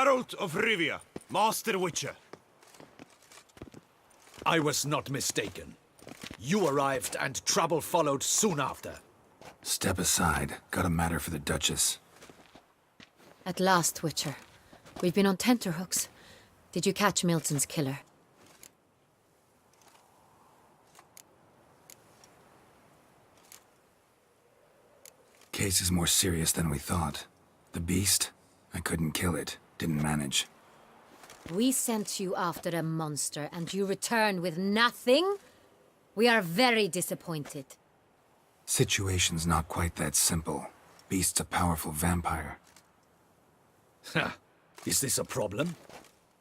Geralt of Rivia, Master Witcher. I was not mistaken. You arrived and trouble followed soon after. Step aside. Got a matter for the Duchess. At last, Witcher. We've been on tenterhooks. Did you catch Milton's killer? Case is more serious than we thought. The beast? I couldn't kill it. Didn't manage. We sent you after a monster, and you return with nothing? We are very disappointed. Situation's not quite that simple. Beast's a powerful vampire. Ha! Is this a problem?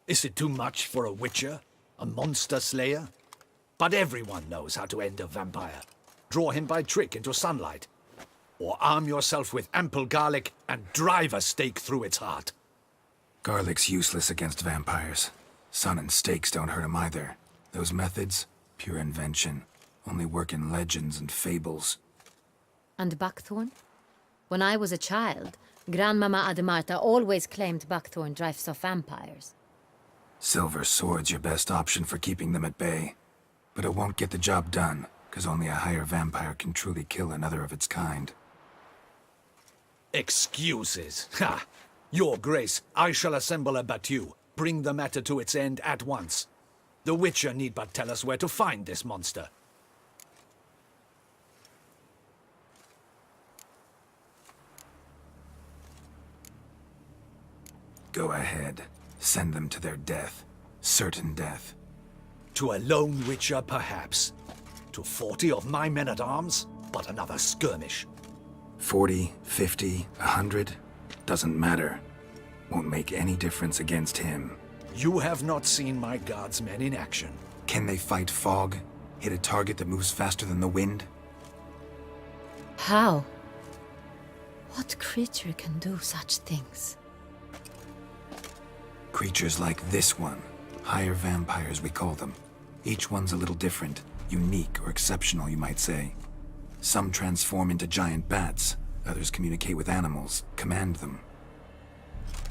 Is it too much for a Witcher? A monster slayer? But everyone knows how to end a vampire. Draw him by trick into sunlight. Or arm yourself with ample garlic and drive a stake through its heart. Garlic's useless against vampires. Sun and stakes don't hurt him either. Those methods, pure invention. Only work in legends and fables. And buckthorn? When I was a child, Grandmama Ademarta always claimed buckthorn drives off vampires. Silver sword's your best option for keeping them at bay. But it won't get the job done, because only a higher vampire can truly kill another of its kind. Excuses. Ha! Your Grace, I shall assemble a battue. Bring the matter to its end at once. The Witcher need but tell us where to find this monster. Go ahead. Send them to their death. Certain death. To a lone Witcher, perhaps. To 40 of my men-at-arms, but another skirmish. 40, 50, 100, doesn't matter. Won't make any difference against him. You have not seen my guardsmen in action. Can they fight fog? Hit a target that moves faster than the wind? How? What creature can do such things? Creatures like this one. Higher vampires, we call them. Each one's a little different. Unique or exceptional, you might say. Some transform into giant bats. Others communicate with animals, command them.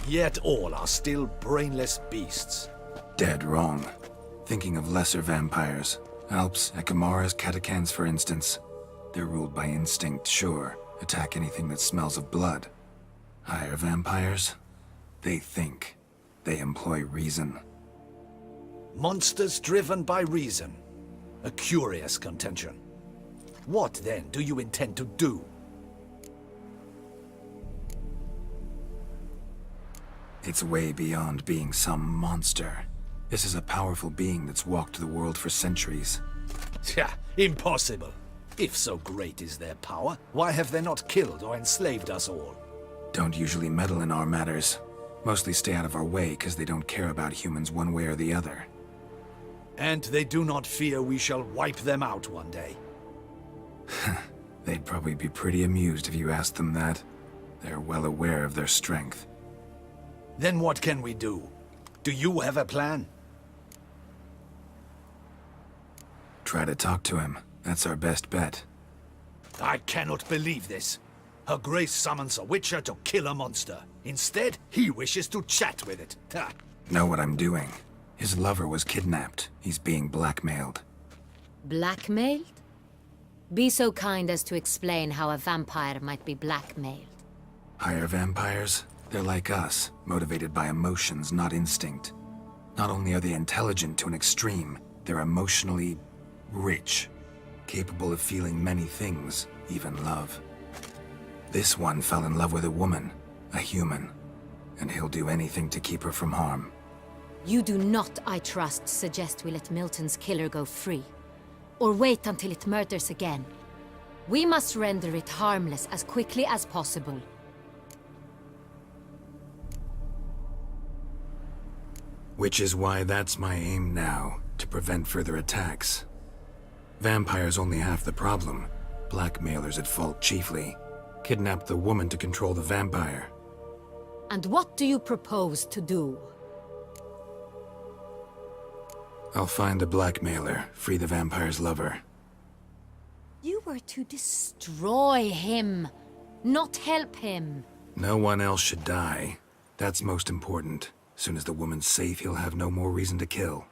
Yet all are still brainless beasts. Dead wrong. Thinking of lesser vampires. Alps, Ekamaras, Catacans, for instance. They're ruled by instinct, sure. Attack anything that smells of blood. Higher vampires? They think. They employ reason. Monsters driven by reason. A curious contention. What, then, do you intend to do? It's way beyond being some monster. This is a powerful being that's walked the world for centuries. Yeah, impossible. If so great is their power, why have they not killed or enslaved us all? Don't usually meddle in our matters. Mostly stay out of our way because they don't care about humans one way or the other. And they do not fear we shall wipe them out one day. They'd probably be pretty amused if you asked them that. They're well aware of their strength. Then what can we do? Do you have a plan? Try to talk to him. That's our best bet. I cannot believe this. Her Grace summons a Witcher to kill a monster. Instead, he wishes to chat with it. Ha! Know what I'm doing. His lover was kidnapped. He's being blackmailed. Blackmailed? Be so kind as to explain how a vampire might be blackmailed. Higher vampires? They're like us, motivated by emotions, not instinct. Not only are they intelligent to an extreme, they're emotionally rich, capable of feeling many things, even love. This one fell in love with a woman, a human, and he'll do anything to keep her from harm. You do not, I trust, suggest we let Milton's killer go free. Or wait until it murders again. We must render it harmless as quickly as possible. Which is why that's my aim now, to prevent further attacks. Vampires only half the problem. Blackmailers at fault chiefly. Kidnapped the woman to control the vampire. And what do you propose to do? I'll find the blackmailer, free the vampire's lover. You were to destroy him, not help him. No one else should die. That's most important. Soon as the woman's safe, he'll have no more reason to kill.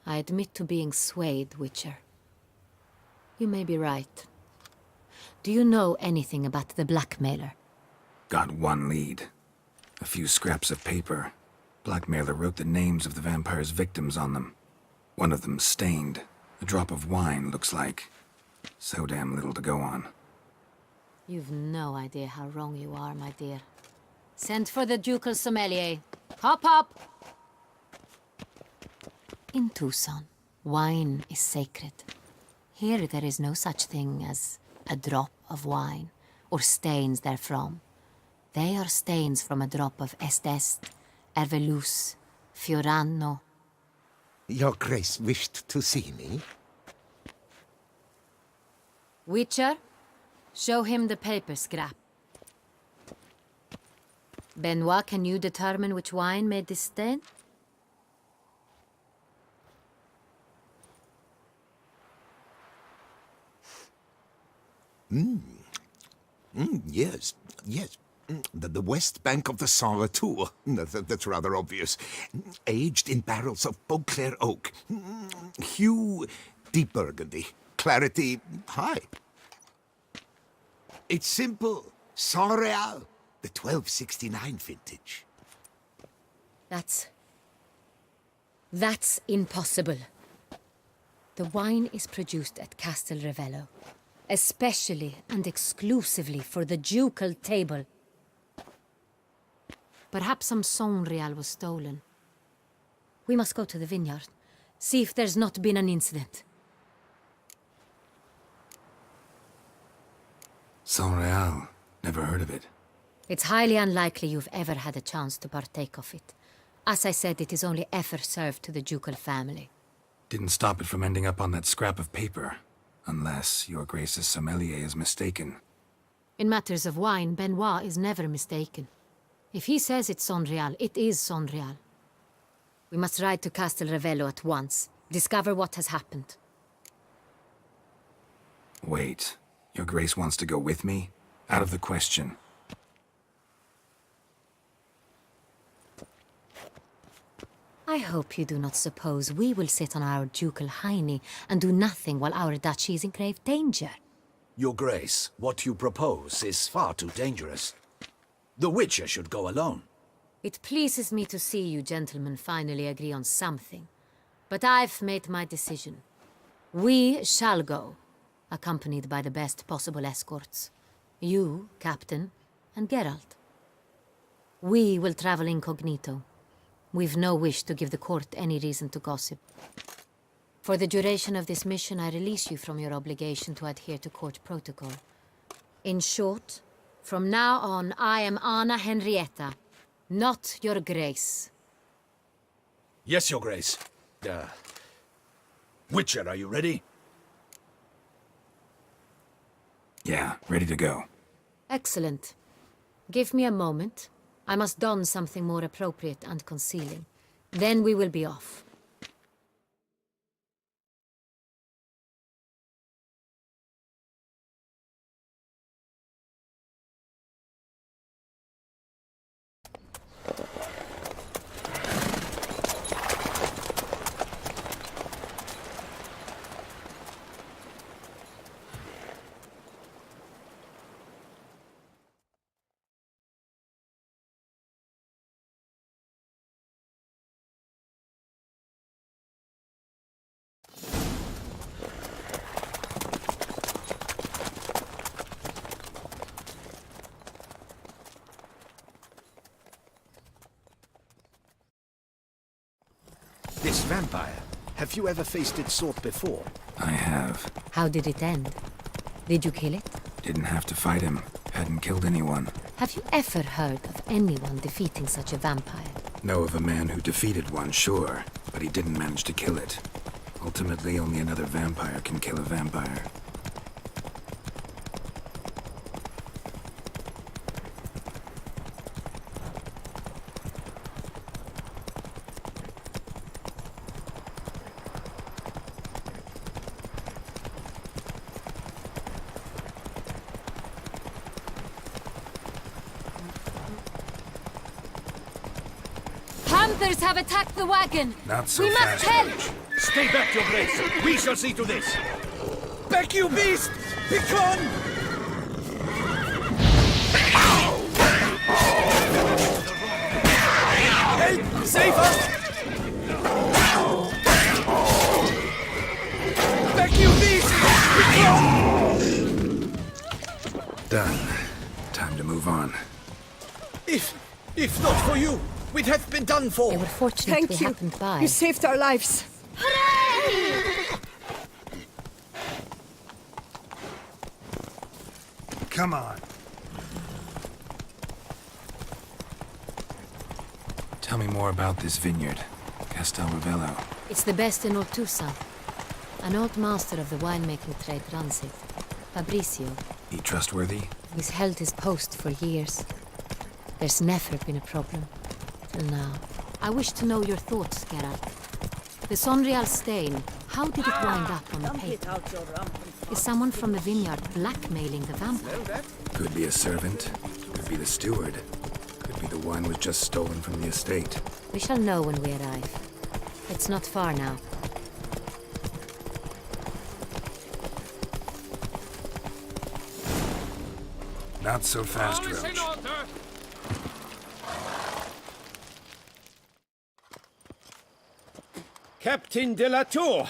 I admit to being swayed, Witcher. You may be right. Do you know anything about the blackmailer? Got one lead. A few scraps of paper. Blackmailer wrote the names of the vampire's victims on them. One of them stained. A drop of wine, looks like. So damn little to go on. You've no idea how wrong you are, my dear. Send for the ducal sommelier. Hop, hop! In Tucson, wine is sacred. Here there is no such thing as a drop of wine, or stains therefrom. They are stains from a drop of Est, Ervelus, Fiorano. Your Grace wished to see me? Witcher, show him the paper scrap. Benoit, can you determine which wine made this stain? Yes. The west bank of the Saint Retour. That's rather obvious. Aged in barrels of Beauclair oak. Hue, deep burgundy. Clarity, high. It's simple. Saint Real, the 1269 vintage. That's impossible. The wine is produced at Castel Ravello, especially and exclusively for the ducal table. Perhaps some Saint Real was stolen. We must go to the vineyard, see if there's not been an incident. Saint Real. Never heard of it. It's highly unlikely you've ever had a chance to partake of it. As I said, it is only ever served to the ducal family. Didn't stop it from ending up on that scrap of paper. Unless your Grace's sommelier is mistaken. In matters of wine, Benoit is never mistaken. If he says it's Saint Real, it is Saint Real. We must ride to Castel Ravello at once. Discover what has happened. Wait. Your Grace wants to go with me? Out of the question. I hope you do not suppose we will sit on our ducal hiney and do nothing while our duchy is in grave danger. Your Grace, what you propose is far too dangerous. The Witcher should go alone. It pleases me to see you gentlemen finally agree on something. But I've made my decision. We shall go, accompanied by the best possible escorts. You, Captain, and Geralt. We will travel incognito. We've no wish to give the court any reason to gossip. For the duration of this mission, I release you from your obligation to adhere to court protocol. In short, from now on, I am Anna Henrietta, not your Grace. Yes, Your Grace. Witcher, are you ready? Yeah, ready to go. Excellent. Give me a moment. I must don something more appropriate and concealing. Then we will be off. This vampire, have you ever faced its sort before? I have. How did it end? Did you kill it? Didn't have to fight him. Hadn't killed anyone. Have you ever heard of anyone defeating such a vampire? Know of a man who defeated one, sure, but he didn't manage to kill it. Ultimately, only another vampire can kill a vampire. Others have attacked the wagon. Not so We must fast, help. Roach. Stay back, your grace. We shall see to this. Back, you beast! Begone! Help! Save us! Back, you beast! Begone! Done. Time to move on. If not for you, we'd have been done for. They were fortunate Thank we you. happened by. You saved our lives. Come on. Tell me more about this vineyard, Castel Ravello. It's the best in Ortusa. An old master of the winemaking trade runs it. Fabrizio. He trustworthy? He's held his post for years. There's never been a problem. Till now. I wish to know your thoughts, Geralt. The Sonreal stain, how did it wind up on the paper? Is someone from the vineyard blackmailing the vampire? Could be a servant. Could be the steward. Could be the wine was just stolen from the estate. We shall know when we arrive. It's not far now. Not so fast, Roach. Captain de la Tour,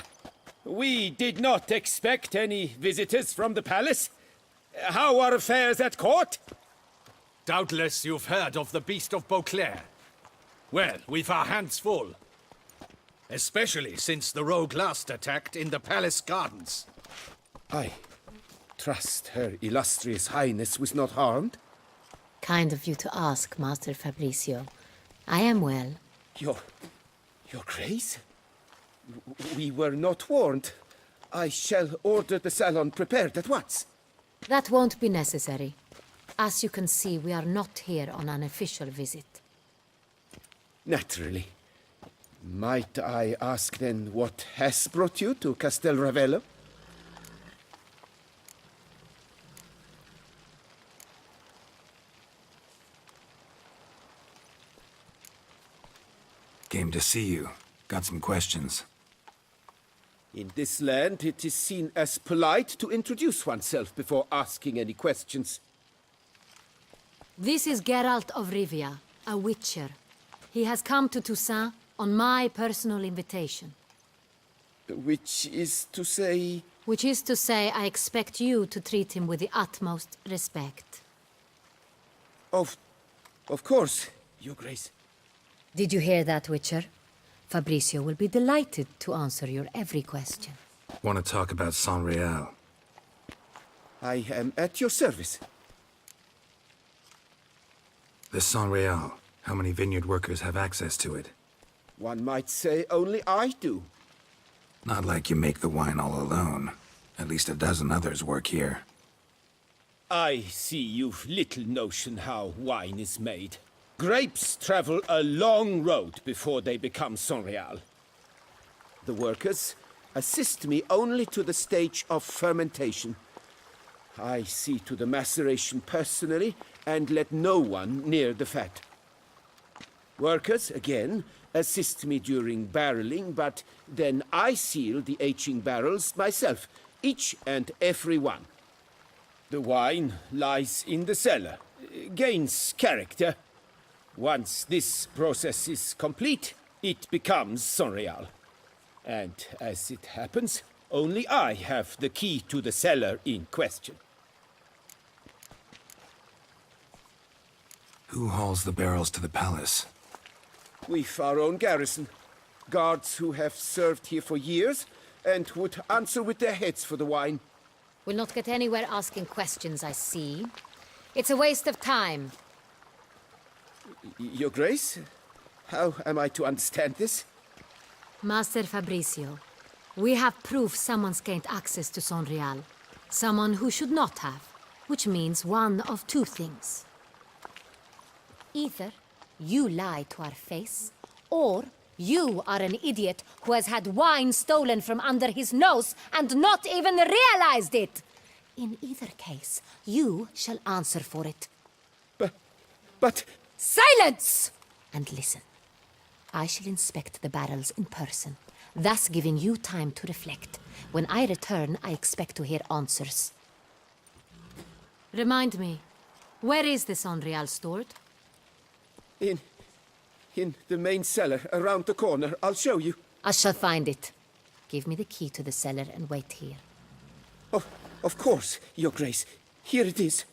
we did not expect any visitors from the palace. How are affairs at court? Doubtless you've heard of the Beast of Beauclair. Well, we've our hands full. Especially since the rogue last attacked in the palace gardens. I trust Her Illustrious Highness was not harmed. Kind of you to ask, Master Fabrizio. I am well. Your Grace? We were not warned. I shall order the salon prepared at once. That won't be necessary. As you can see, we are not here on an official visit. Naturally. Might I ask then what has brought you to Castel Ravello? Came to see you. Got some questions. In this land, it is seen as polite to introduce oneself before asking any questions. This is Geralt of Rivia, a witcher. He has come to Toussaint on my personal invitation. Which is to say... Which is to say, I expect you to treat him with the utmost respect. Of course, Your Grace. Did you hear that, Witcher? Fabrizio will be delighted to answer your every question. Want to talk about Sonreal? I am at your service. The Sonreal. How many vineyard workers have access to it? One might say only I do. Not like you make the wine all alone. At least a dozen others work here. I see you've little notion how wine is made. Grapes travel a long road before they become Sonreal. The workers assist me only to the stage of fermentation. I see to the maceration personally and let no one near the fat. Workers, again, assist me during barreling, but then I seal the aging barrels myself, each and every one. The wine lies in the cellar, gains character. Once this process is complete, it becomes Sonreal. And as it happens, only I have the key to the cellar in question. Who hauls the barrels to the palace? We've our own garrison. Guards who have served here for years and would answer with their heads for the wine. We'll not get anywhere asking questions, I see. It's a waste of time. Your Grace? How am I to understand this? Master Fabrizio, we have proof someone's gained access to Sonreal. Someone who should not have. Which means one of two things. Either you lie to our face, or you are an idiot who has had wine stolen from under his nose and not even realized it. In either case, you shall answer for it. But... Silence! And listen. I shall inspect the barrels in person, thus giving you time to reflect. When I return, I expect to hear answers. Remind me, where is this Unreal stored? In the main cellar, around the corner. I'll show you. I shall find it. Give me the key to the cellar and wait here. Oh, of course, Your Grace. Here it is.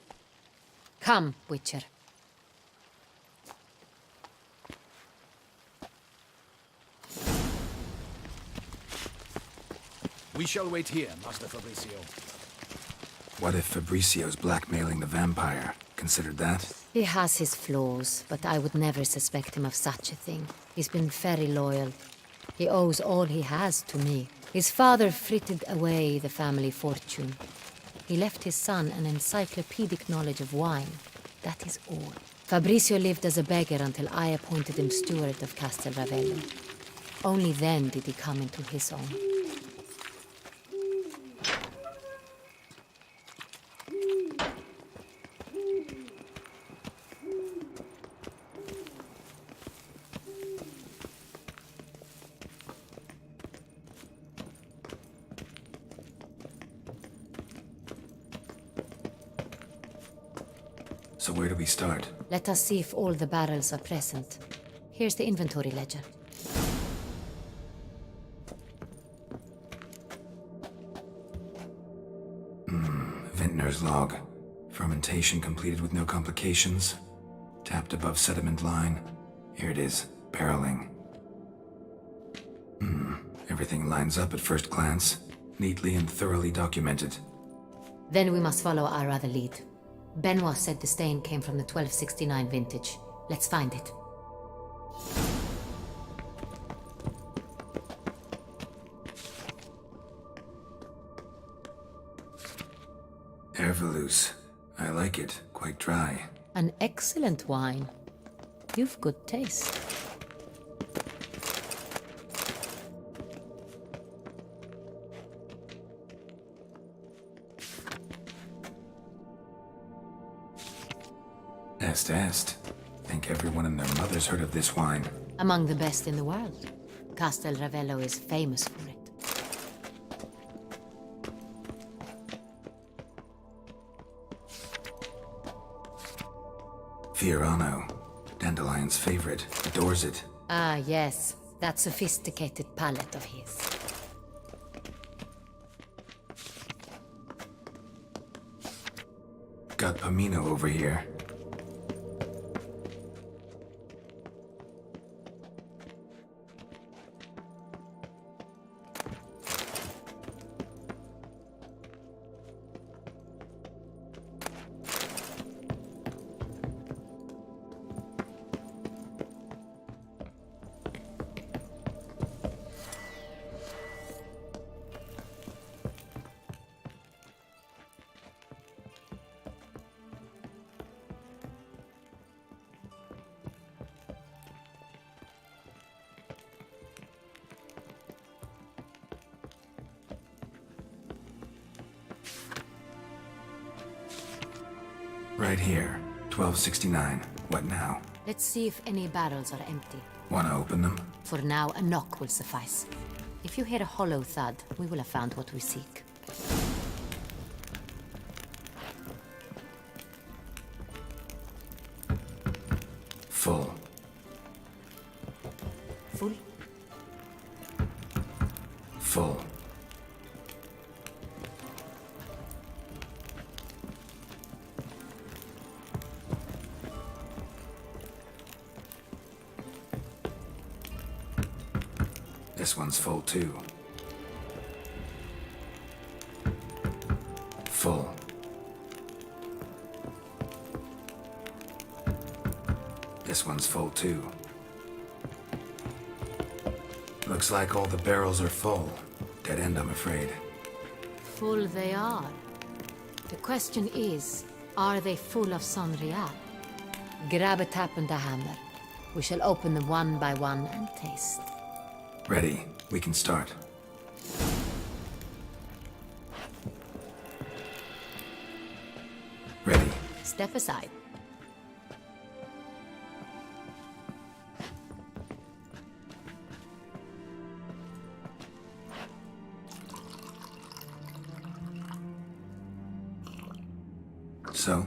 Come, Witcher. We shall wait here, Master Fabricio. What if Fabricio's blackmailing the vampire? Considered that? He has his flaws, but I would never suspect him of such a thing. He's been very loyal. He owes all he has to me. His father frittered away the family fortune. He left his son an encyclopedic knowledge of wine. That is all. Fabricio lived as a beggar until I appointed him steward of Castel Ravello. Only then did he come into his own. So where do we start? Let us see if all the barrels are present. Here's the inventory ledger. Vintner's log. Fermentation completed with no complications. Tapped above sediment line. Here it is. Barreling. Everything lines up at first glance. Neatly and thoroughly documented. Then we must follow our other lead. Benoit said the stain came from the 1269 vintage. Let's find it. Ervelous. I like it. Quite dry. An excellent wine. You've good taste. Est. Think everyone and their mother's heard of this wine. Among the best in the world. Castel Ravello is famous for it. Fiorano. Dandelion's favorite. Adores it. Ah, yes. That sophisticated palate of his. Got Pomino over here. Right here. 1269. What now? Let's see if any barrels are empty. Wanna open them? For now, a knock will suffice. If you hear a hollow thud, we will have found what we seek. Full. Full? Full. This one's full too. Full. This one's full too. Looks like all the barrels are full. Dead end, I'm afraid. Full they are. The question is, are they full of Sonreal? Grab a tap and a hammer. We shall open them one by one and taste. Ready. We can start. Ready. Step aside. So?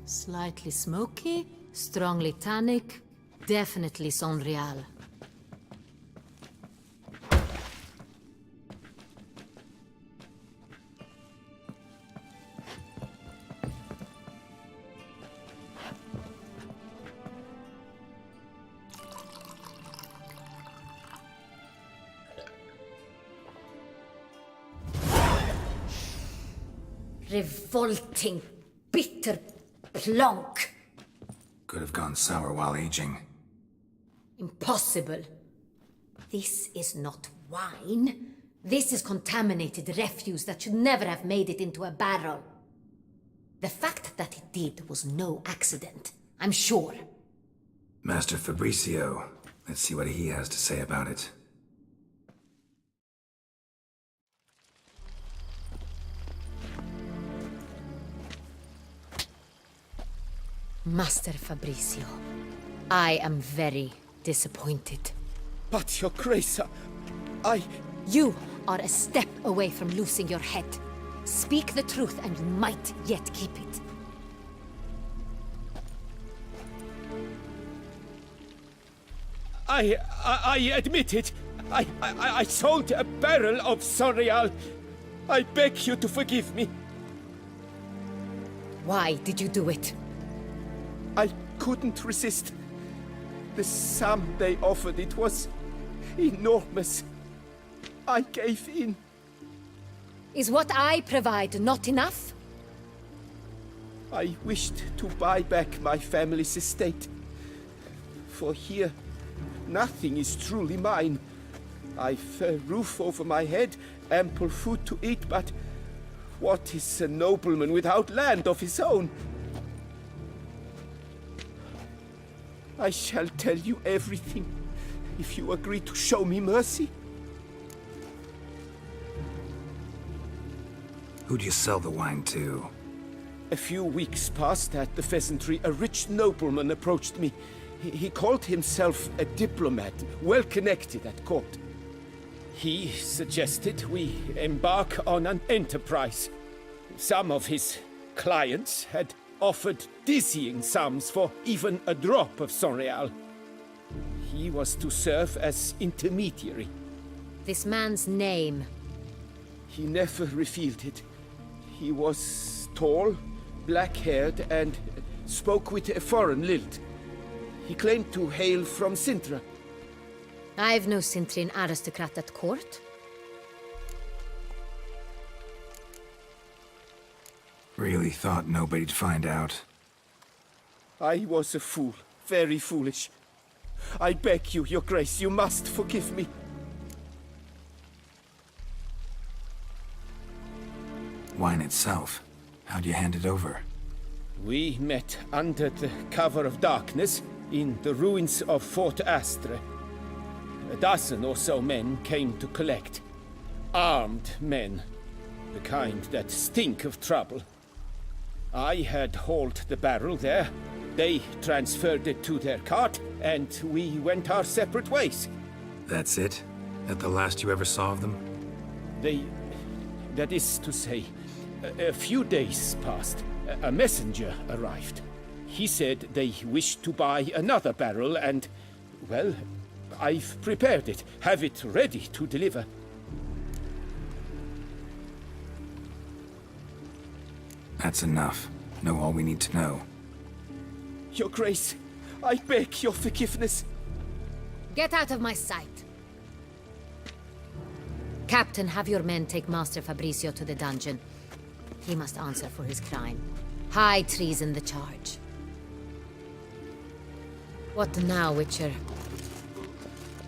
Slightly smoky, strongly tannic, definitely Sonreal. Revolting, bitter plonk. Could have gone sour while aging. Impossible. This is not wine. This is contaminated refuse that should never have made it into a barrel. The fact that it did was no accident, I'm sure. Master Fabricio. Let's see what he has to say about it. Master Fabricio, I am very disappointed. But, Your Grace, I... You are a step away from losing your head. Speak the truth and you might yet keep it. I admit it. I sold a barrel of Sonreal. I beg you to forgive me. Why did you do it? I couldn't resist. The sum they offered, it was enormous. I gave in. Is what I provide not enough? I wished to buy back my family's estate. For here, nothing is truly mine. I've a roof over my head, ample food to eat, but what is a nobleman without land of his own? I shall tell you everything, if you agree to show me mercy. Who'd you sell the wine to? A few weeks past at the pheasantry, a rich nobleman approached me. He called himself a diplomat, well connected at court. He suggested we embark on an enterprise. Some of his clients had offered dizzying sums for even a drop of Sonreal. He was to serve as intermediary. This man's name. He never revealed it. He was tall, black-haired, and spoke with a foreign lilt. He claimed to hail from Sintra. I've no Sintrin aristocrat at court. Really thought nobody'd find out. I was a fool, very foolish. I beg you, Your Grace, you must forgive me. Wine itself. How'd you hand it over? We met under the cover of darkness in the ruins of Fort Astre. A dozen or so men came to collect. Armed men. The kind that stink of trouble. I had hauled the barrel there. They transferred it to their cart, and we went our separate ways. That's it? That the last you ever saw of them? That is to say, a few days passed. A messenger arrived. He said they wished to buy another barrel and, well, I've prepared it, have it ready to deliver. That's enough. Know all we need to know. Your Grace, I beg your forgiveness. Get out of my sight. Captain, have your men take Master Fabricio to the dungeon. He must answer for his crime. High treason the charge. What now, Witcher?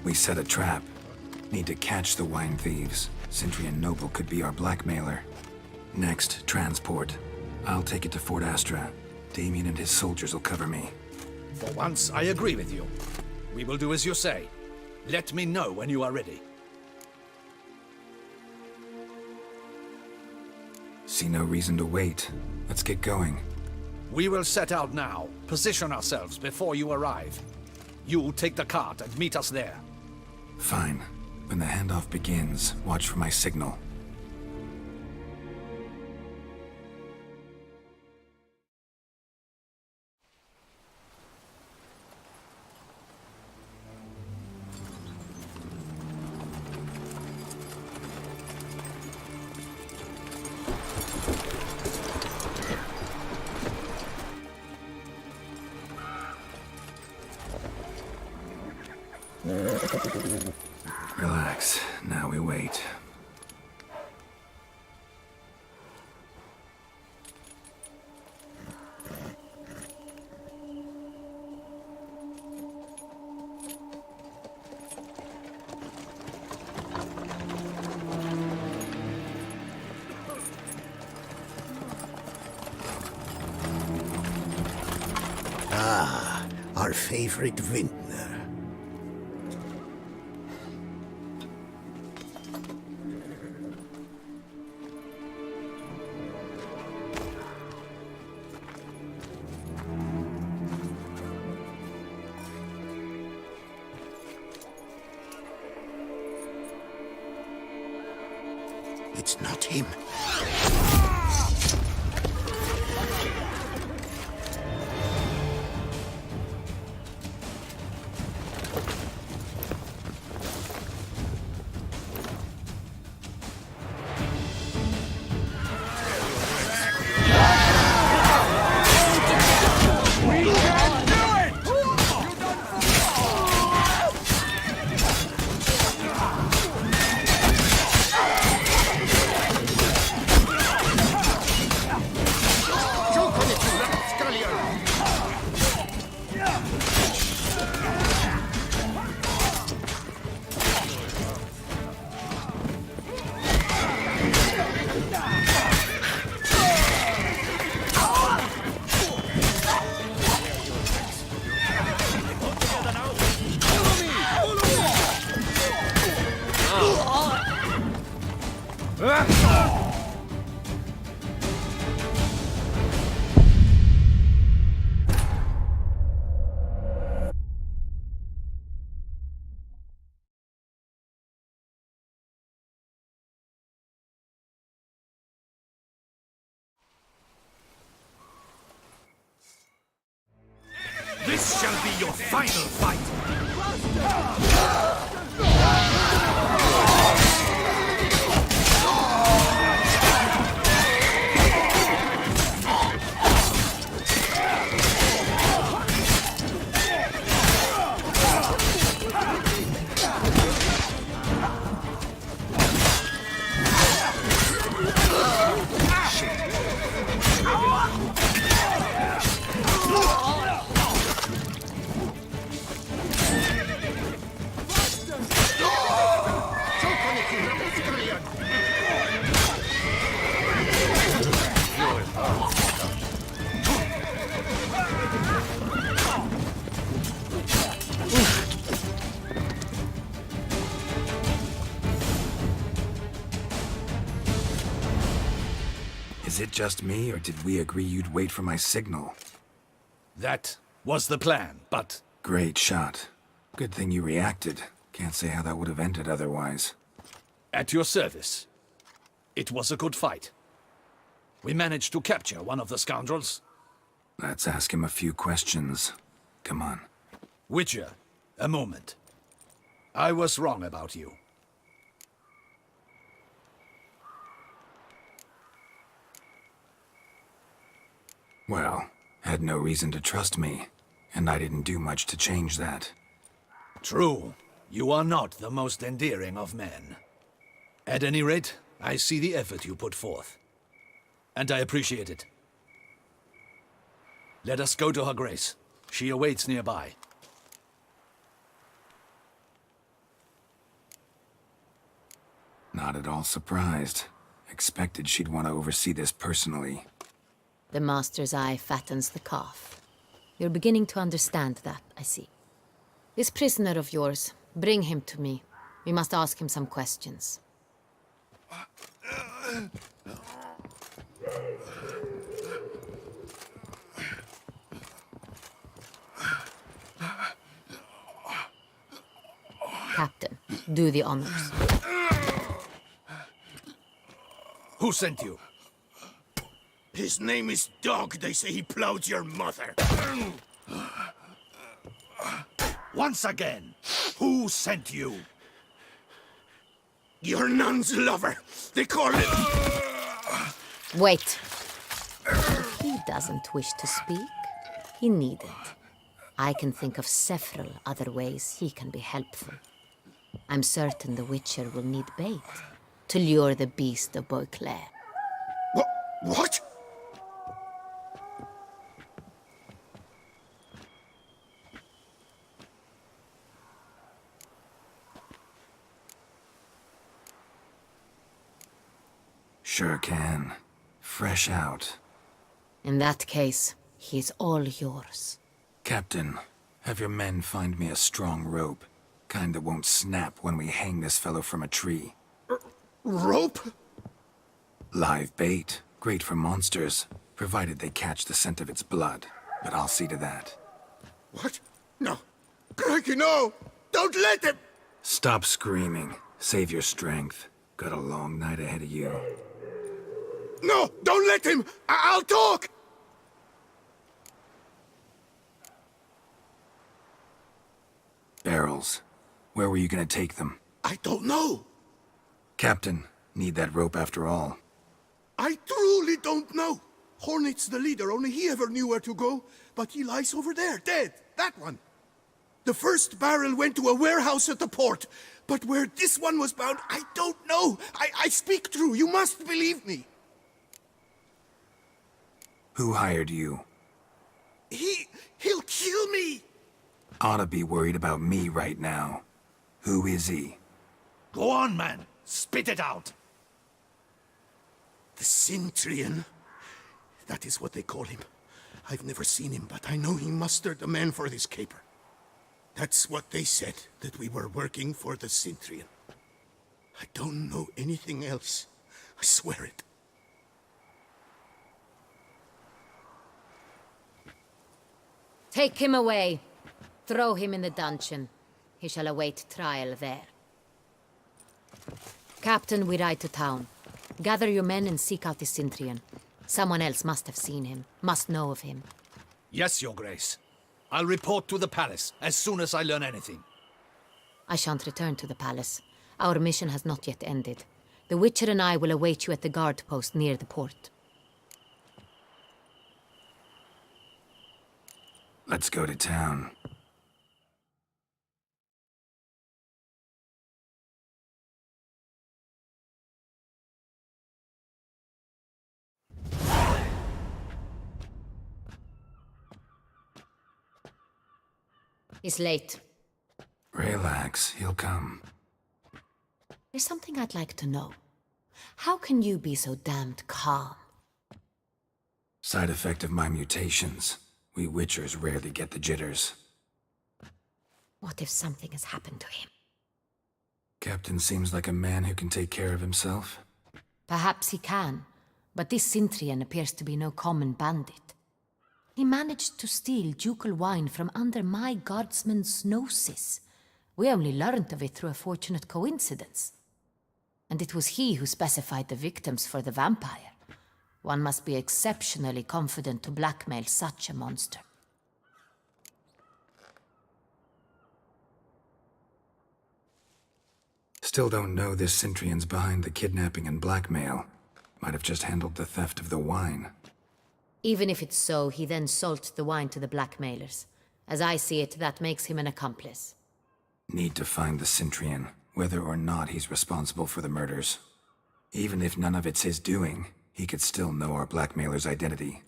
We set a trap. Need to catch the wine thieves. Sintrian Noble could be our blackmailer. Next, transport. I'll take it to Fort Astra. Damien and his soldiers will cover me. For once, I agree with you. We will do as you say. Let me know when you are ready. See no reason to wait. Let's get going. We will set out now. Position ourselves before you arrive. You take the cart and meet us there. Fine. When the handoff begins, watch for my signal. Relax. Now we wait. Our favorite vintner. It's not him. This shall be your final fight! Is it just me, or did we agree you'd wait for my signal? That was the plan, but Great shot. Good thing you reacted. Can't say how that would have ended otherwise. at your service. It was a good fight. We managed to capture one of the scoundrels. Let's ask him a few questions. Come on. Witcher, a moment. I was wrong about you. Well, had no reason to trust me, and I didn't do much to change that. True, you are not the most endearing of men. At any rate, I see the effort you put forth. And I appreciate it. Let us go to her grace. She awaits nearby. Not at all surprised. Expected she'd want to oversee this personally. The master's eye fattens the calf. You're beginning to understand that, I see. This prisoner of yours, bring him to me. We must ask him some questions. Captain, do the honors. Who sent you? His name is Dog. They say he plowed your mother. Once again, who sent you? Your nun's lover. They call him... Wait. If he doesn't wish to speak, he needn't. I can think of several other ways he can be helpful. I'm certain the Witcher will need bait to lure the beast of Beauclair. What? Sure can. Fresh out. In that case, he's all yours. Captain, have your men find me a strong rope. Kind that won't snap when we hang this fellow from a tree. Rope? Live bait. Great for monsters, provided they catch the scent of its blood. But I'll see to that. What? No. Crikey, no! Don't let him! Stop screaming. Save your strength. Got a long night ahead of you. No! Don't let him! I'll talk! Barrels. Where were you gonna take them? I don't know. Captain, need that rope after all. I truly don't know. Hornet's the leader, only he ever knew where to go. But he lies over there, dead. That one. The first barrel went to a warehouse at the port. But where this one was bound, I don't know. I speak true. You must believe me. Who hired you? He'll kill me. Ought to be worried about me right now. Who is he? Go on, man. Spit it out. The Cintrian. That is what they call him. I've never seen him, but I know he mustered the men for this caper. That's what they said, that we were working for the Cintrian. I don't know anything else. I swear it. Take him away. Throw him in the dungeon. He shall await trial there. Captain, we ride to town. Gather your men and seek out the Cintrian. Someone else must have seen him, must know of him. Yes, Your Grace. I'll report to the palace as soon as I learn anything. I shan't return to the palace. Our mission has not yet ended. The Witcher and I will await you at the guard post near the port. Let's go to town. He's late. Relax, he'll come. There's something I'd like to know. How can you be so damned calm? Side effect of my mutations. We Witchers rarely get the jitters. What if something has happened to him? Captain seems like a man who can take care of himself. Perhaps he can, but this Cintrian appears to be no common bandit. He managed to steal ducal wine from under my guardsman's noses. We only learned of it through a fortunate coincidence. And it was he who specified the victims for the vampire. One must be exceptionally confident to blackmail such a monster. Still don't know this Cintrian's behind the kidnapping and blackmail. Might have just handled the theft of the wine. Even if it's so, he then sold the wine to the blackmailers. As I see it, that makes him an accomplice. Need to find the Cintrian, whether or not he's responsible for the murders. Even if none of it's his doing, he could still know our blackmailer's identity.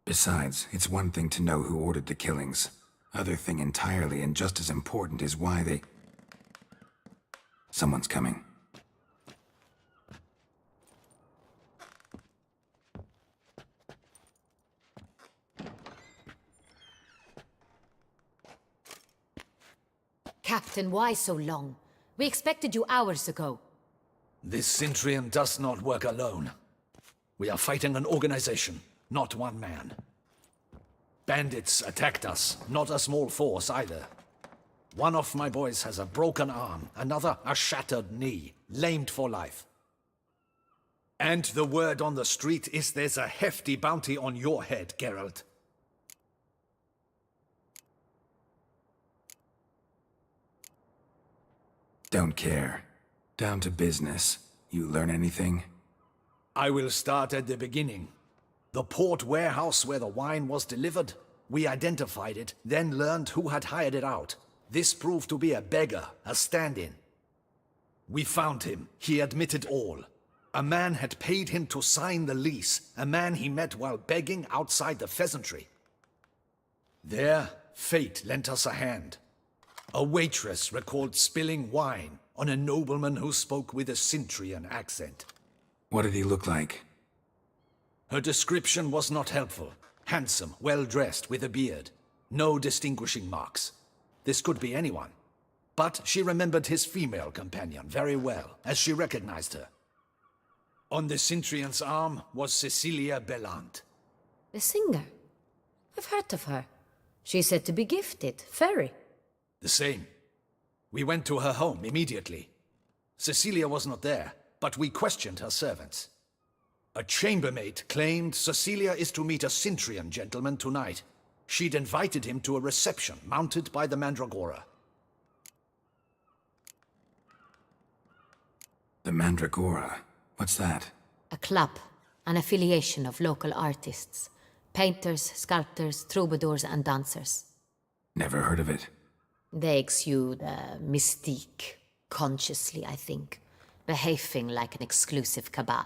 Besides, it's one thing to know who ordered the killings. Other thing entirely, and just as important, is why they... Someone's coming. Captain, why so long? We expected you hours ago. This Cintrian does not work alone. We are fighting an organization, not one man. Bandits attacked us, not a small force either. One of my boys has a broken arm, another a shattered knee, lamed for life. And the word on the street is there's a hefty bounty on your head, Geralt. Don't care. Down to business. You learn anything? I will start at the beginning. The port warehouse where the wine was delivered? We identified it, then learned who had hired it out. This proved to be a beggar, a stand-in. We found him. He admitted all. A man had paid him to sign the lease, a man he met while begging outside the pheasantry. There, fate lent us a hand. A waitress recalled spilling wine on a nobleman who spoke with a Cintrian accent. What did he look like? Her description was not helpful. Handsome, well-dressed, with a beard. No distinguishing marks. This could be anyone. But she remembered his female companion very well, as she recognized her. On the Cintrian's arm was Cecilia Bellant. The singer? I've heard of her. She's said to be gifted, very. The same. We went to her home immediately. Cecilia was not there, but we questioned her servants. A chambermaid claimed Cecilia is to meet a Cintrian gentleman tonight. She'd invited him to a reception mounted by the Mandragora. The Mandragora? What's that? A club, an affiliation of local artists. Painters, sculptors, troubadours and dancers. Never heard of it. They exude mystique, consciously, I think. Behaving like an exclusive cabal.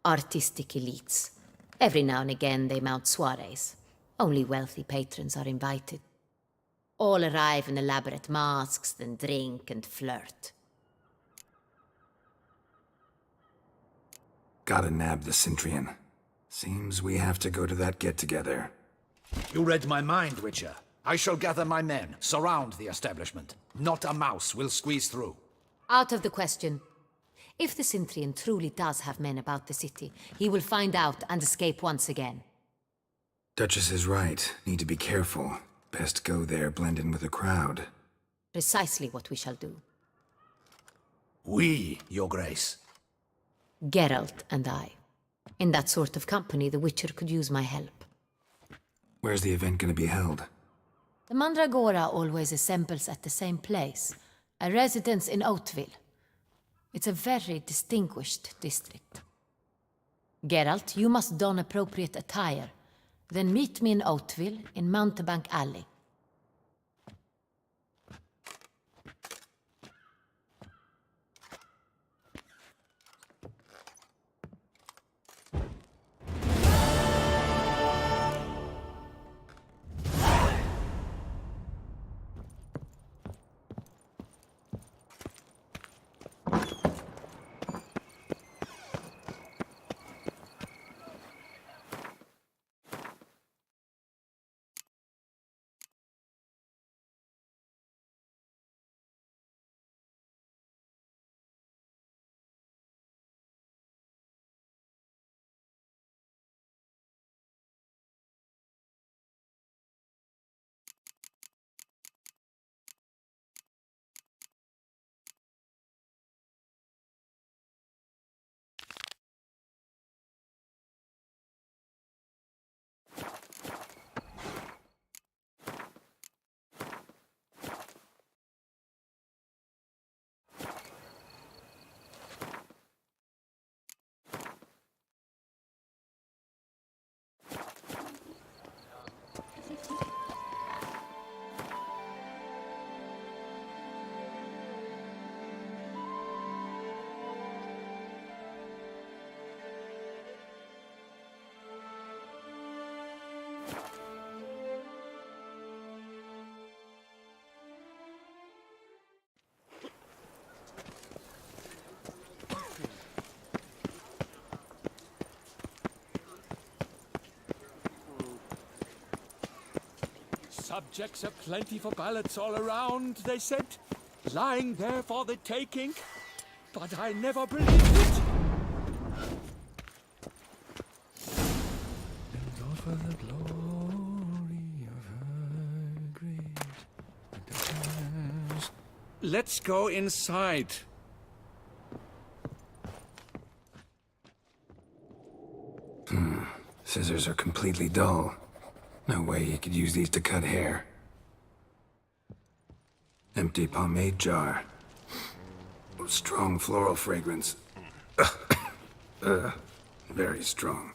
Artistic elites. Every now and again they mount soirees. Only wealthy patrons are invited. All arrive in elaborate masks, then drink and flirt. Gotta nab the Cintrian. Seems we have to go to that get-together. You read my mind, Witcher. I shall gather my men, surround the establishment. Not a mouse will squeeze through. Out of the question. If the Cintrian truly does have men about the city, he will find out and escape once again. Duchess is right. Need to be careful. Best go there, blend in with the crowd. Precisely what we shall do. We, Your Grace. Geralt and I. In that sort of company, the Witcher could use my help. Where's the event gonna be held? The Mandragora always assembles at the same place, a residence in Oatville. It's a very distinguished district. Geralt, you must don appropriate attire. Then meet me in Oatville, in Mountebank Alley. Subjects are plenty for ballots all around, they said. Lying there for the taking. But I never believed it. And all for the glory of her great. Let's go inside. Scissors are completely dull. No way you could use these to cut hair. Empty pomade jar. Strong floral fragrance. Very strong.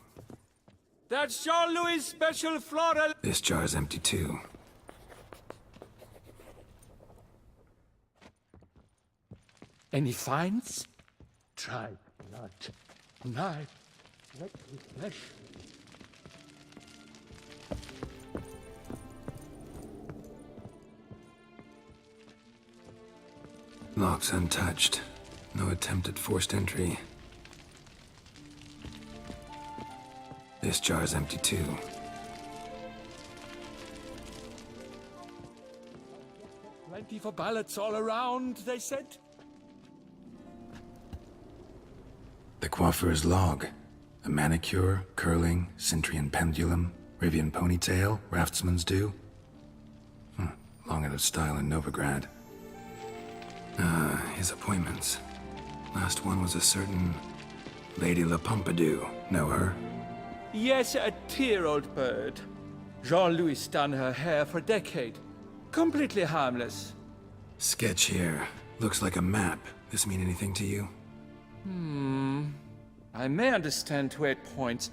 That's Jean-Louis' special floral. This jar's empty too. Any finds? Try blood, knife, wet with flesh. Locks untouched. No attempt at forced entry. This jar's empty too. Plenty for ballots all around, they said. The coiffeur's log. A manicure, curling, Centrian pendulum, Rivian ponytail, raftsman's due. Long out of style in Novigrad. His appointments. Last one was a certain Lady La Pompadour. Know her? Yes, a dear old bird. Jean-Louis done her hair for a decade. Completely harmless. Sketch here. Looks like a map. This mean anything to you? I may understand where it points,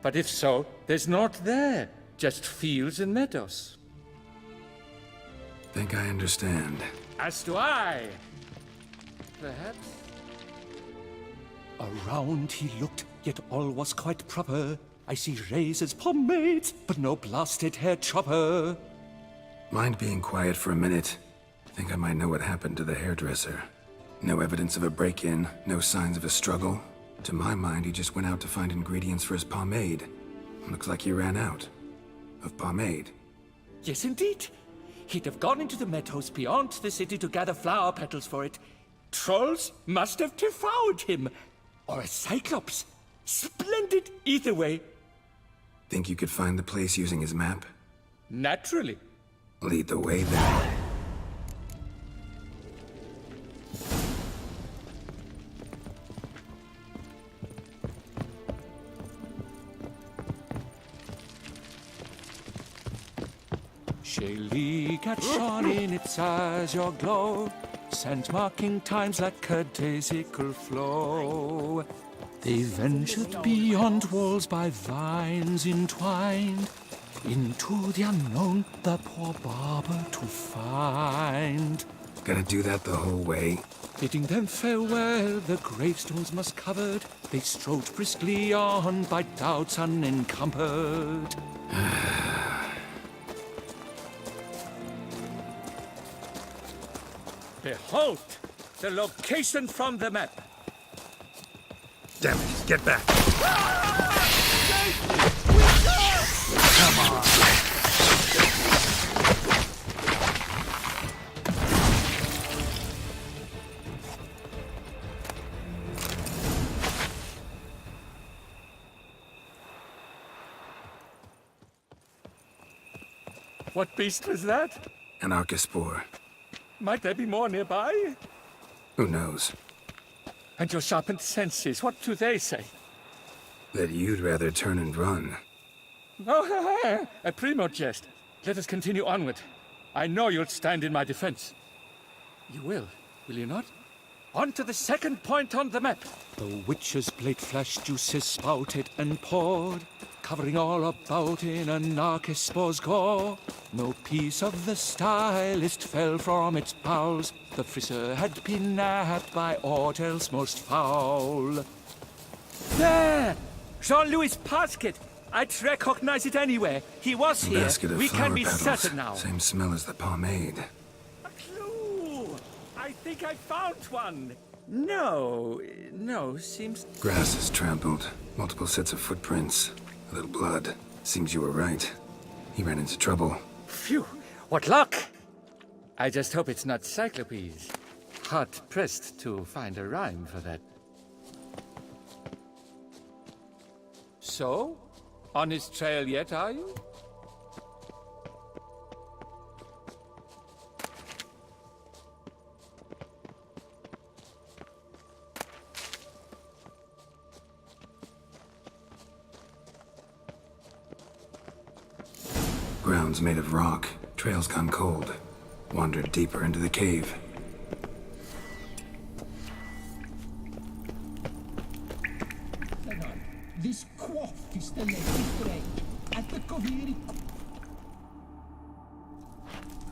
but if so, there's not there. Just fields and meadows. Think I understand. As do I. Perhaps. Around he looked, yet all was quite proper. I see razors, pomades, but no blasted hair chopper. Mind being quiet for a minute? Think I might know what happened to the hairdresser. No evidence of a break-in, no signs of a struggle. To my mind, he just went out to find ingredients for his pomade. Looks like he ran out. Of pomade. Yes, indeed. He'd have gone into the meadows beyond the city to gather flower petals for it. Trolls must have devoured him. Or a cyclops. Splendid either way. Think you could find the place using his map? Naturally. Lead the way then. Shaylee cat shone in its azure glow, sand marking times like a daisical flow. They ventured beyond walls by vines entwined, into the unknown the poor barber to find. Gotta do that the whole way. Bidding them farewell, the gravestones must covered, they strode briskly on by doubts unencumbered. Behold, the location from the map. Damn it, get back. What beast was that? An archospore. Might there be more nearby? Who knows? And your sharpened senses, what do they say? That you'd rather turn and run. Oh, a primo jest. Let us continue onward. I know you'll stand in my defense. You will you not? On to the second point on the map. The witch's blade flash juices spouted and poured, covering all about in an archospore's gore. No piece of the stylist fell from its bowels. The frisser had been nabbed by aught else most foul. There! Jean-Louis' basket! I'd recognize it anywhere. He was here. Basket of We flower can be petals. certain now. Same smell as the pomade. A clue! I think I found one. No, seems... Grass is trampled. Multiple sets of footprints. A little blood. Seems you were right. He ran into trouble. Phew, what luck! I just hope it's not Cyclopes. Hard-pressed to find a rhyme for that. So, on his trail yet, are you? Ground's made of rock. Trail's gone cold. Wandered deeper into the cave. Hang on. This quaff Tis the latest rage at the Coviri.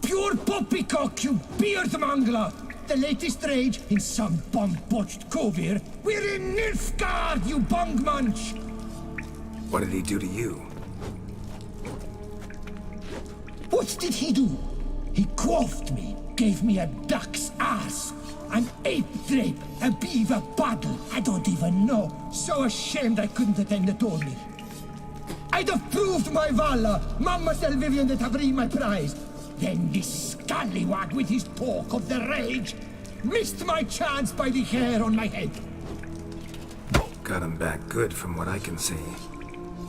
Pure poppycock, you beard mangler! The latest rage in some bomb-botched Covir. We're in Nilfgaard, you bung munch! What did he do to you? What did he do? He quaffed me, gave me a duck's ass, an ape drape, a beaver paddle, I don't even know. So ashamed I couldn't attend the tourney. I'd have proved my valor, Mamma Vivian that have my prize. Then this scallywag with his talk of the rage missed my chance by the hair on my head. Got him back good from what I can see.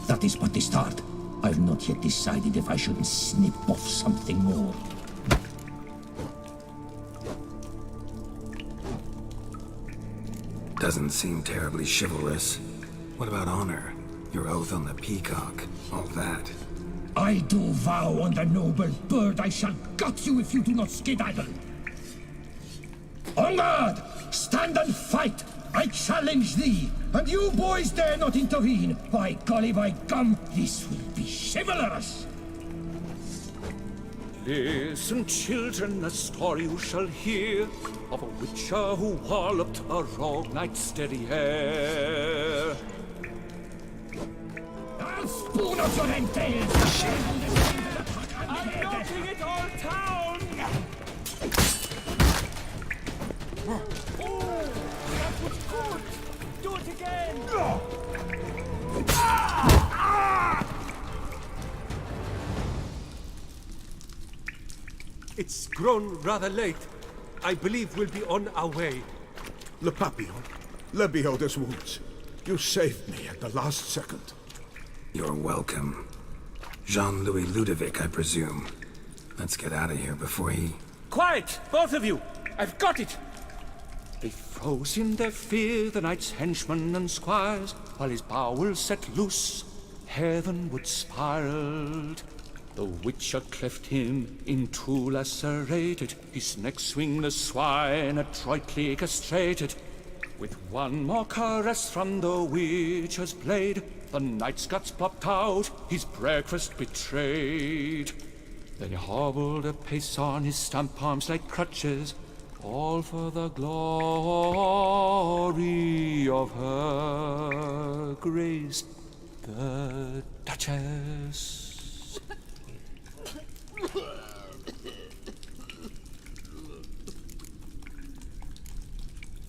That is but the start. I've not yet decided if I shouldn't snip off something more. Doesn't seem terribly chivalrous. What about honor? Your oath on the peacock, all that. I do vow on the noble bird I shall gut you if you do not skedaddle. On guard! Stand and fight! I challenge thee! And you boys dare not intervene! By golly, by gum, this will be chivalrous! Listen, children, a story you shall hear of a witcher who walloped a rogue knight's derriere. I'll spoon out your entails! I'm knocking it all down! Oh, that was good! Do it again! It's grown rather late. I believe we'll be on our way. Le Papillon, le Beholder's wounds. You saved me at the last second. You're welcome. Jean-Louis Ludovic, I presume. Let's get out of here before he... Quiet, both of you! I've got it! They froze in their fear, the knight's henchmen and squires, while his bowels set loose, heavenward spiraled. The witcher cleft him in two lacerated, his neck swing the swine adroitly castrated. With one more caress from the witcher's blade, the knight's guts plopped out, his breakfast betrayed. Then he hobbled a pace on his stump arms like crutches, all for the glory of her grace, the Duchess.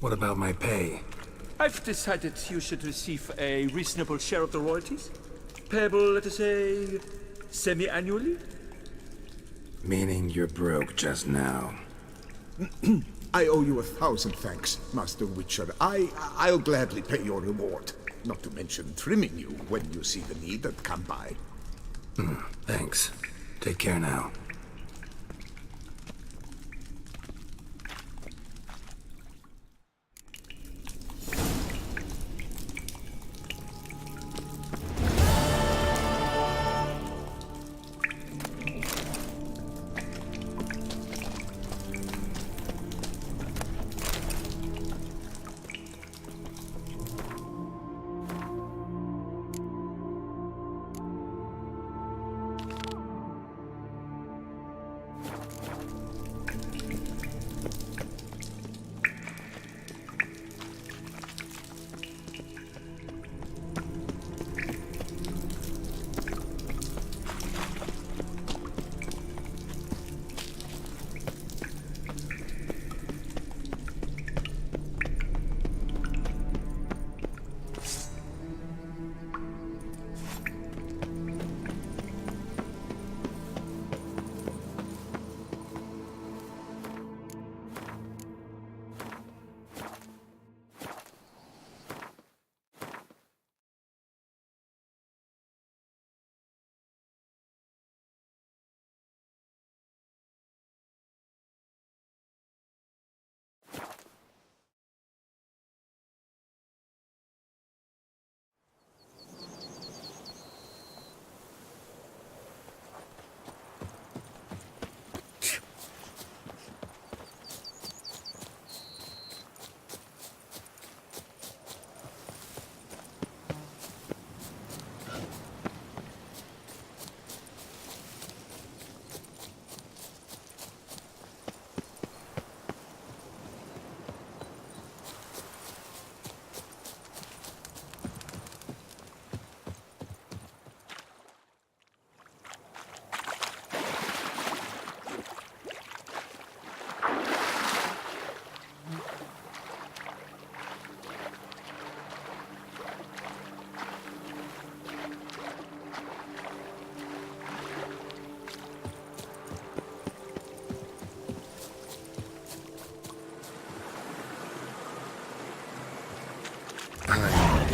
What about my pay? I've decided you should receive a reasonable share of the royalties. Payable, let us say, semi-annually? Meaning you're broke just now. I owe you 1,000 thanks, Master Witcher. I'll gladly pay your reward. Not to mention trimming you when you see the need that come by. Thanks. Take care now.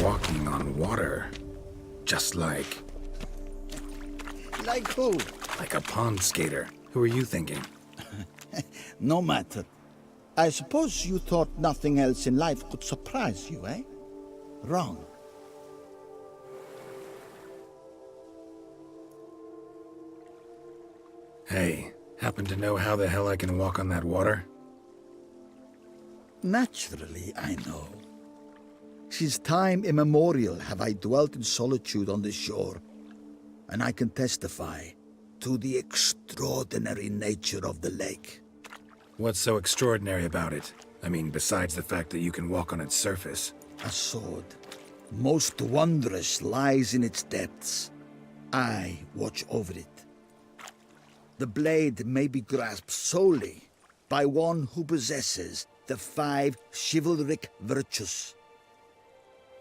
Walking on water. Just like... Like who? like a pond skater. Who are you thinking? No matter. I suppose you thought nothing else in life could surprise you, eh? Wrong. Hey, happen to know how the hell I can walk on that water? Naturally, I know. Since time immemorial have I dwelt in solitude on this shore, and I can testify to the extraordinary nature of the lake. What's so extraordinary about it? I mean, besides the fact that you can walk on its surface. A sword, most wondrous, lies in its depths. I watch over it. The blade may be grasped solely by one who possesses the 5 chivalric virtues.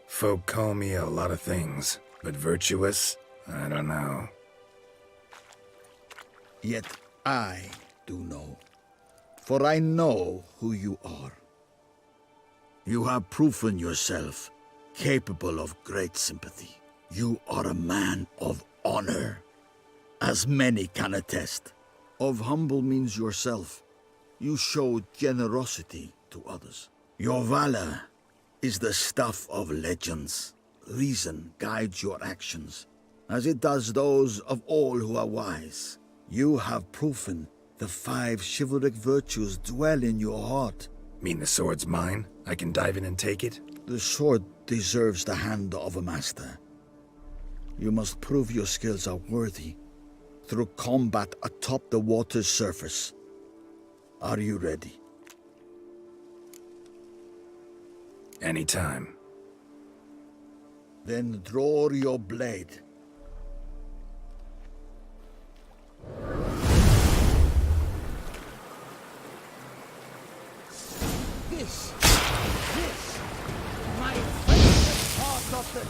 Folk call me a lot of things, but virtuous? I don't know. Yet I do know, for I know who you are. You have proven yourself capable of great sympathy. You are a man of honor, as many can attest. Of humble means yourself. You showed generosity to others. Your valor is the stuff of legends. Reason guides your actions, as it does those of all who are wise. You have proven the 5 chivalric virtues dwell in your heart. Mean the sword's mine? I can dive in and take it? The sword deserves the hand of a master. You must prove your skills are worthy through combat atop the water's surface. Are you ready? Anytime. Then draw your blade. This, my favorite part of the...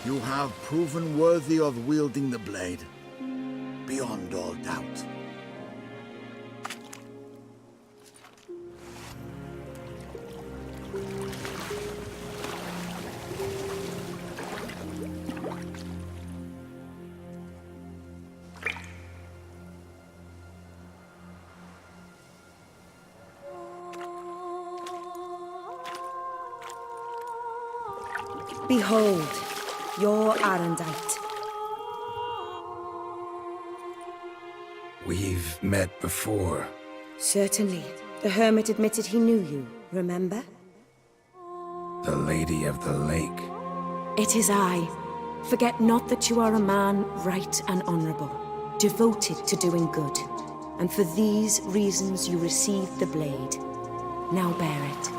You have proven worthy of wielding the blade, beyond all doubt. Behold, your Arendite. We've met before. Certainly. The hermit admitted he knew you, remember? The Lady of the Lake. It is I. Forget not that you are a man right and honorable, devoted to doing good. And for these reasons you received the blade. Now bear it.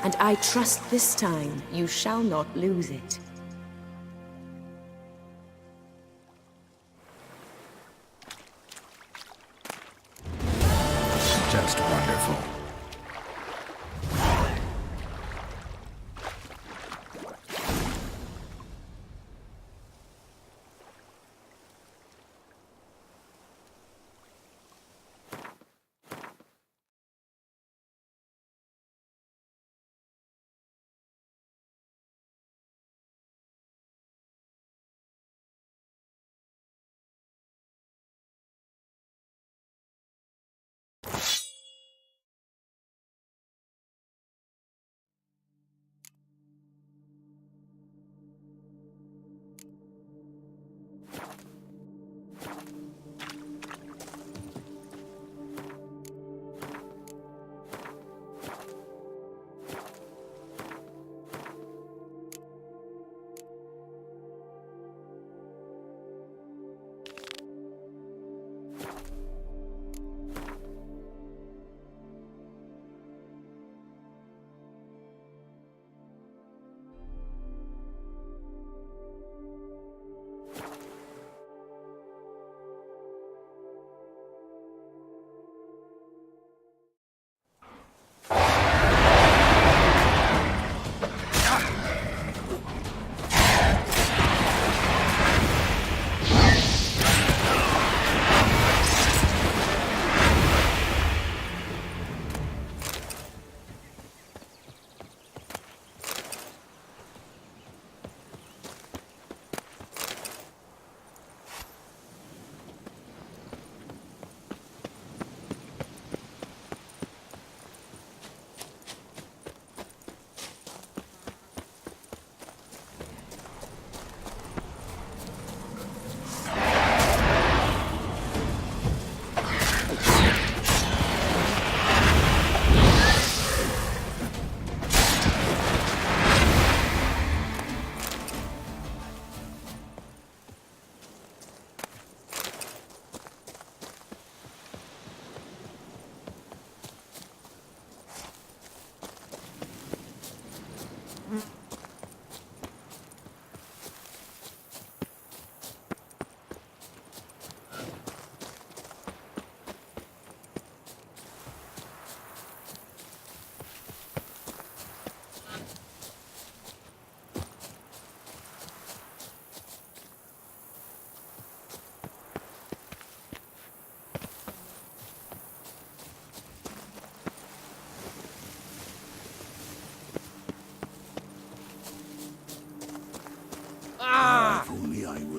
And I trust this time you shall not lose it. Just wonderful.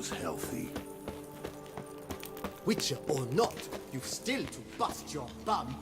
looks healthy. Witcher or not, you've still to bust your bum.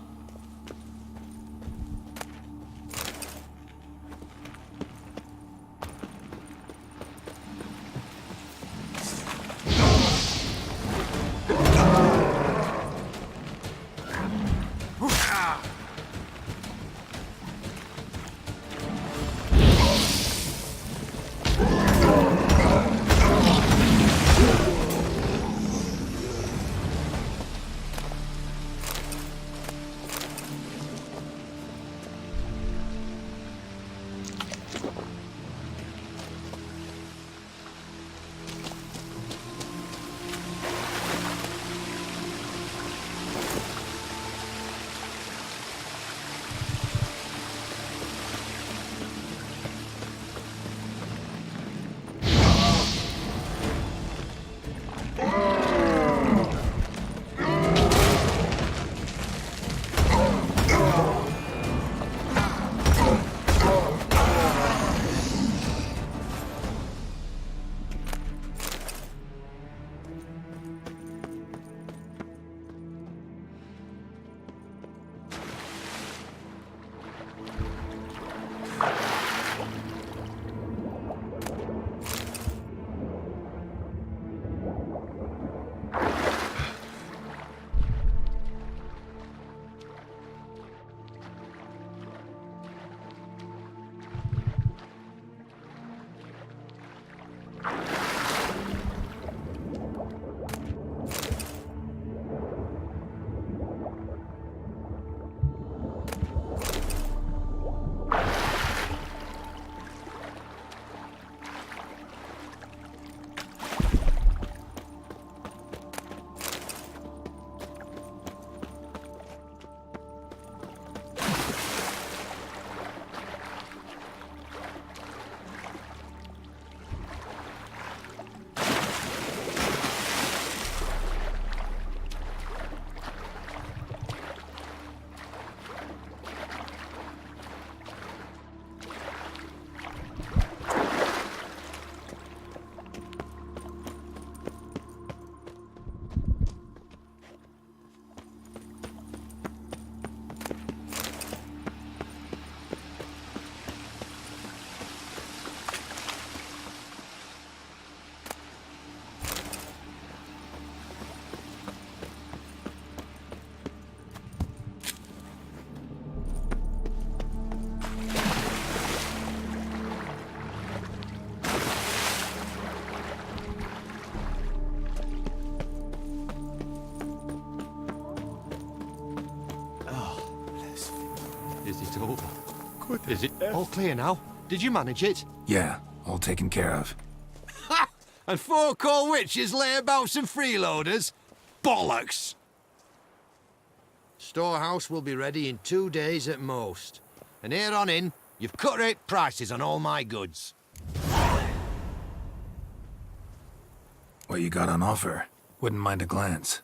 Is it over? Good. Is it All clear now? Did you manage it? Yeah, all taken care of. Ha! And 4 cold witches lay about some freeloaders? Bollocks! Storehouse will be ready in 2 days at most. And here on in, you've cut rate prices on all my goods. What you got on offer? Wouldn't mind a glance.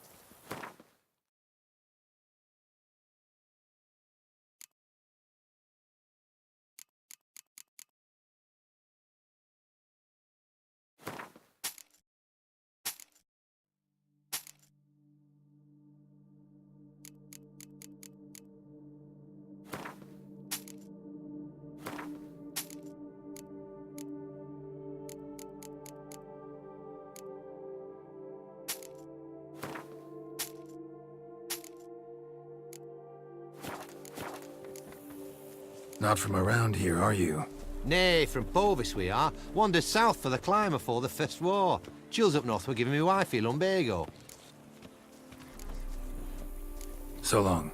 Not from around here, are you? Nay, from Povis we are. Wandered south for the climb afore the First War. Chills up north were giving me wifey lumbago. So long.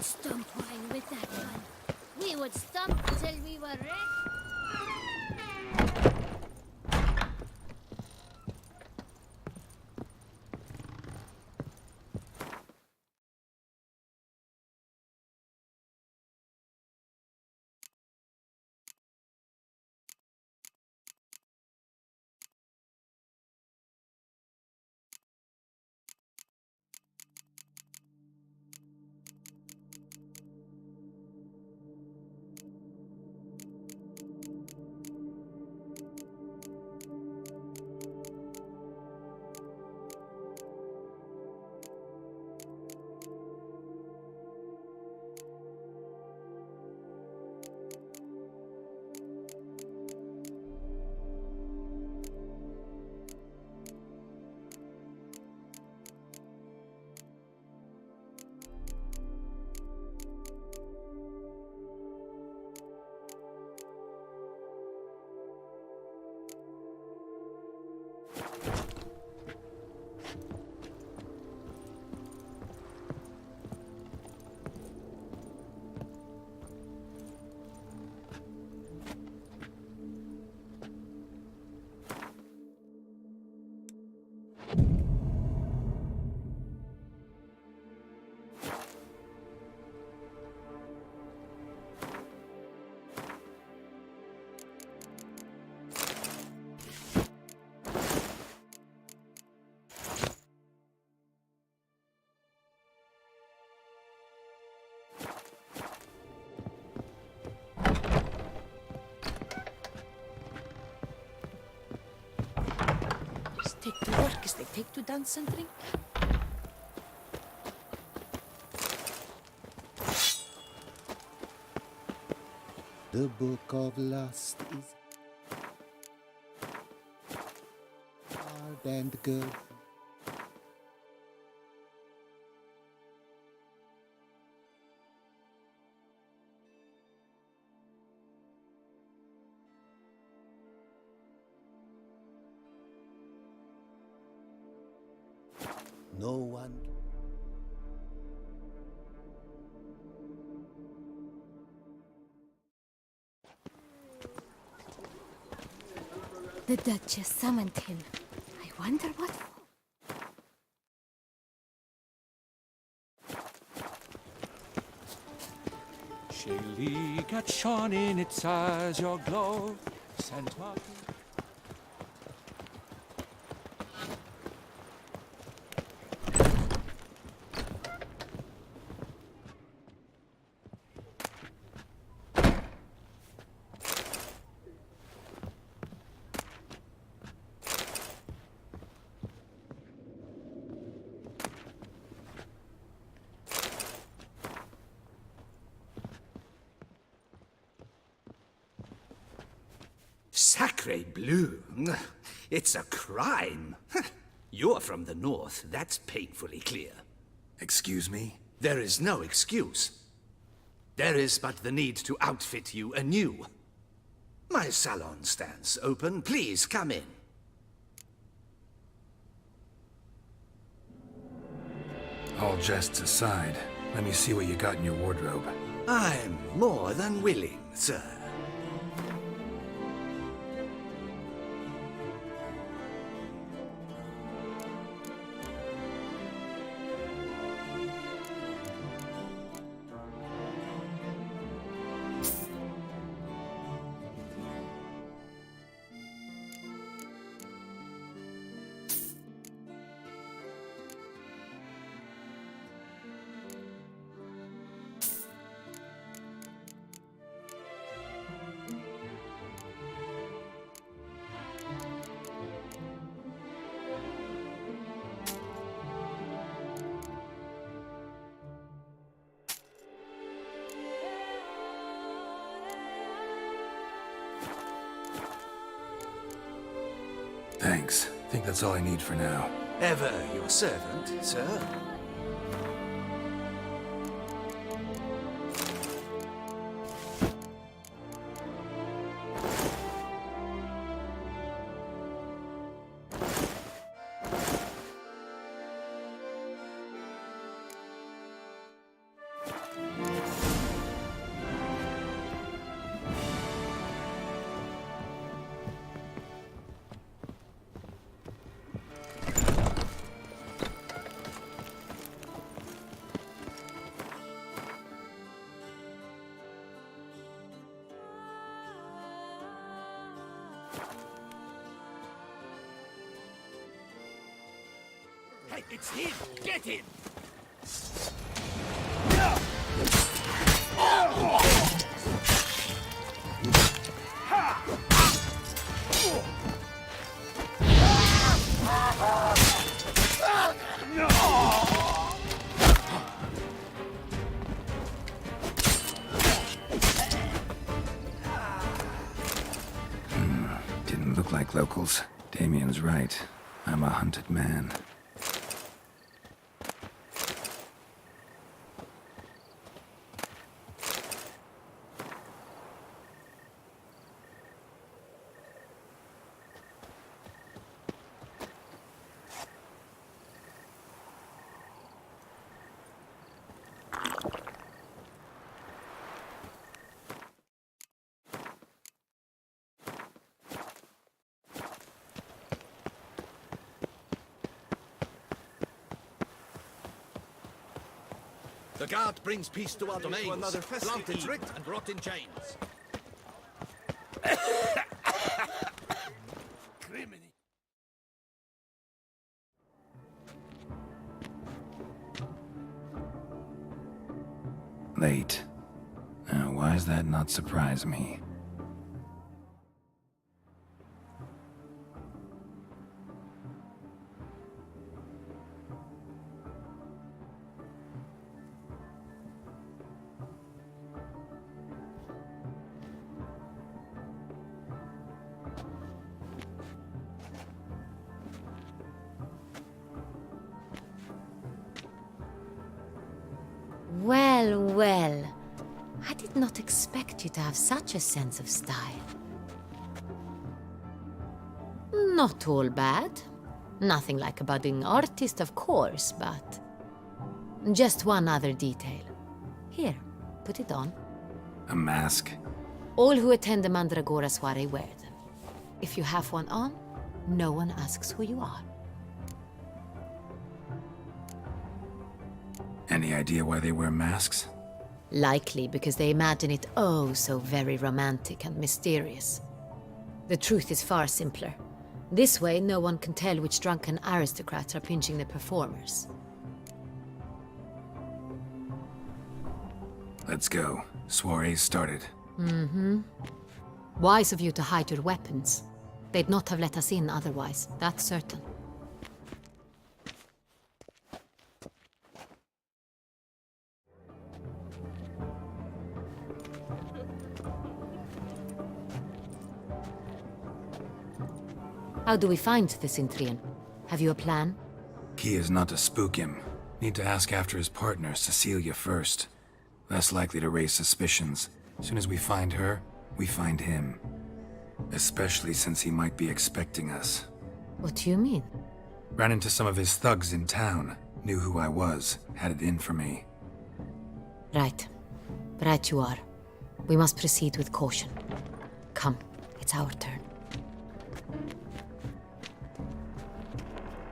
Stomp wine with that one. We would stomp till we were red. Take to work as they take to dance and drink. The book of lust is hard and good. No one. The Duchess summoned him. I wonder what for. Shaylee got shone in its eyes, your glow, Saint Martin. Sacre bleu! It's a crime! You're from the north, that's painfully clear. Excuse me? There is no excuse. There is but the need to outfit you anew. My salon stands open. Please come in. All jests aside, let me see what you got in your wardrobe. I'm more than willing, sir. Thanks. Think that's all I need for now. Ever your servant, sir. Hey, it's him! Get him! Didn't look like locals. Damien's right. I'm a hunted man. The guard brings peace to our domains. Another Planted, festival. tricked, and brought in chains. Criminy. Late. Now, why does that not surprise me? Well, well. I did not expect you to have such a sense of style. Not all bad. Nothing like a budding artist, of course, but... just one other detail. Here, put it on. A mask? All who attend the Mandragora soiree wear them. If you have one on, no one asks who you are. Any idea why they wear masks? Likely because they imagine it oh so very romantic and mysterious. The truth is far simpler. This way, no one can tell which drunken aristocrats are pinching the performers. Let's go. Soiree's started. Mm-hmm. Wise of you to hide your weapons. They'd not have let us in otherwise, that's certain. How do we find the Cintrian? Have you a plan? Key is not to spook him. Need to ask after his partner, Cecilia, first. Less likely to raise suspicions. As soon as we find her, we find him. Especially since he might be expecting us. What do you mean? Ran into some of his thugs in town. Knew who I was. Had it in for me. Right. Right you are. We must proceed with caution. Come, it's our turn.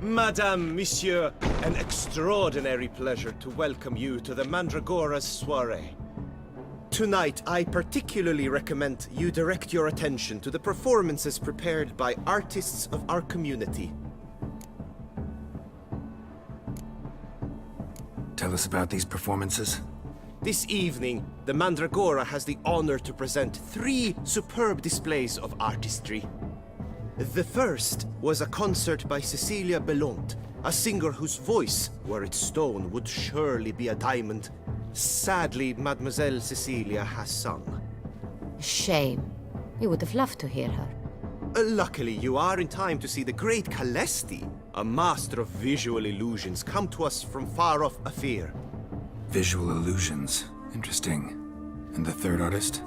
Madame, Monsieur, an extraordinary pleasure to welcome you to the Mandragora's soiree. Tonight, I particularly recommend you direct your attention to the performances prepared by artists of our community. Tell us about these performances. This evening, the Mandragora has the honor to present 3 superb displays of artistry. The first was a concert by Cecilia Belont, a singer whose voice, were it stone, would surely be a diamond. Sadly, Mademoiselle Cecilia has sung. Shame. We would have loved to hear her. Luckily, you are in time to see the great Calesti, a master of visual illusions, come to us from far off Afir. Visual illusions. Interesting. And the third artist?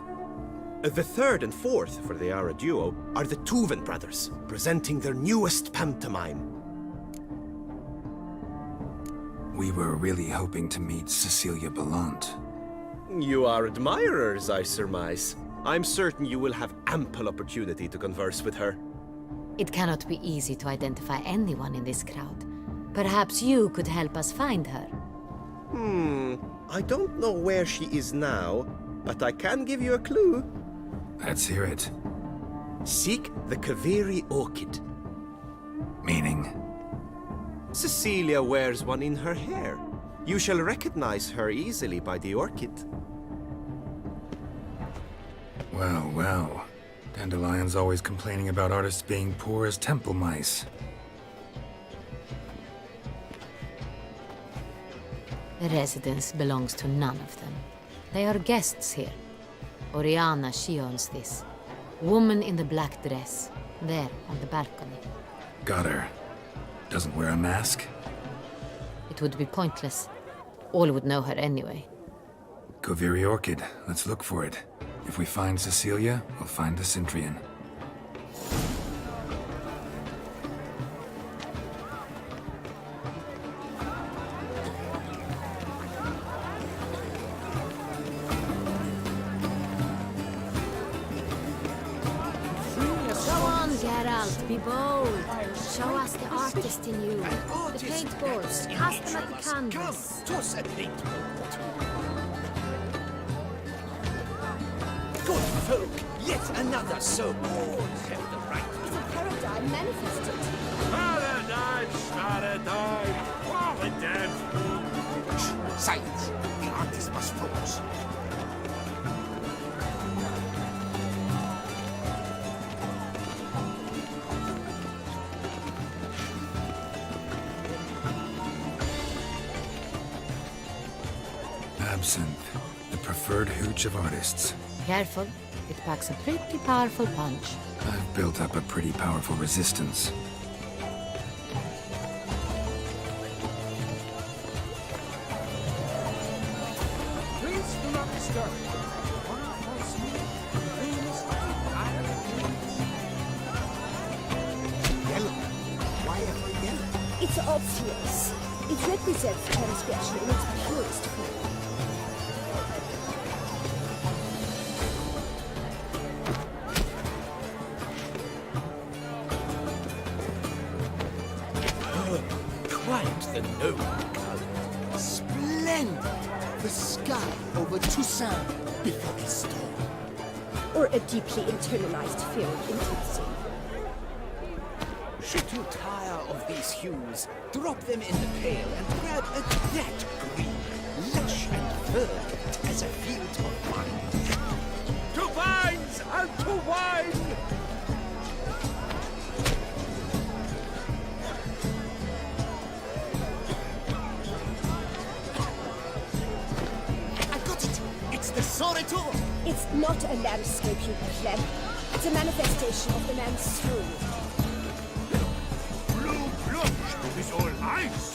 The third and fourth, for they are a duo, are the Tuven brothers, presenting their newest pantomime. We were really hoping to meet Cecilia Belont. You are admirers, I surmise. I'm certain you will have ample opportunity to converse with her. It cannot be easy to identify anyone in this crowd. Perhaps you could help us find her. I don't know where she is now, but I can give you a clue. Let's hear it. Seek the Kaveri Orchid. Meaning? Cecilia wears one in her hair. You shall recognize her easily by the orchid. Well, well. Dandelion's always complaining about artists being poor as temple mice. The residence belongs to none of them. They are guests here. Oriana, she owns this. Woman in the black dress. There, on the balcony. Got her. Doesn't wear a mask? It would be pointless. All would know her anyway. Goviri Orchid. Let's look for it. If we find Cecilia, we'll find the Cintrian. Go on, Geralt, be bold. Show us the artist in you. The paintballs, cast them at the canvas. Toss a paintball. Good folk, yet another soul. All have the right. It's a paradigm manifested. Paradigm! Oh, the damn fool! Silence. The artist must focus. Absinthe. The preferred hooch of artists. Careful, it packs a pretty powerful punch. I've built up a pretty powerful resistance. Please do not disturb. Yellow. Why ever yellow? It's obvious. It represents transgression in its purest form. Quite the noble color. Splendid! The sky over Toussaint before a storm. Or a deeply internalized fear of intimacy. Should you tire of these hues, drop them in the pail and grab a that green, lush and verdant as a field of wine. To vines and to wine! I got it! It's the Soretor! It's not a landscape, you pleb. It's a manifestation of the man's soul. Blue blush is all ice!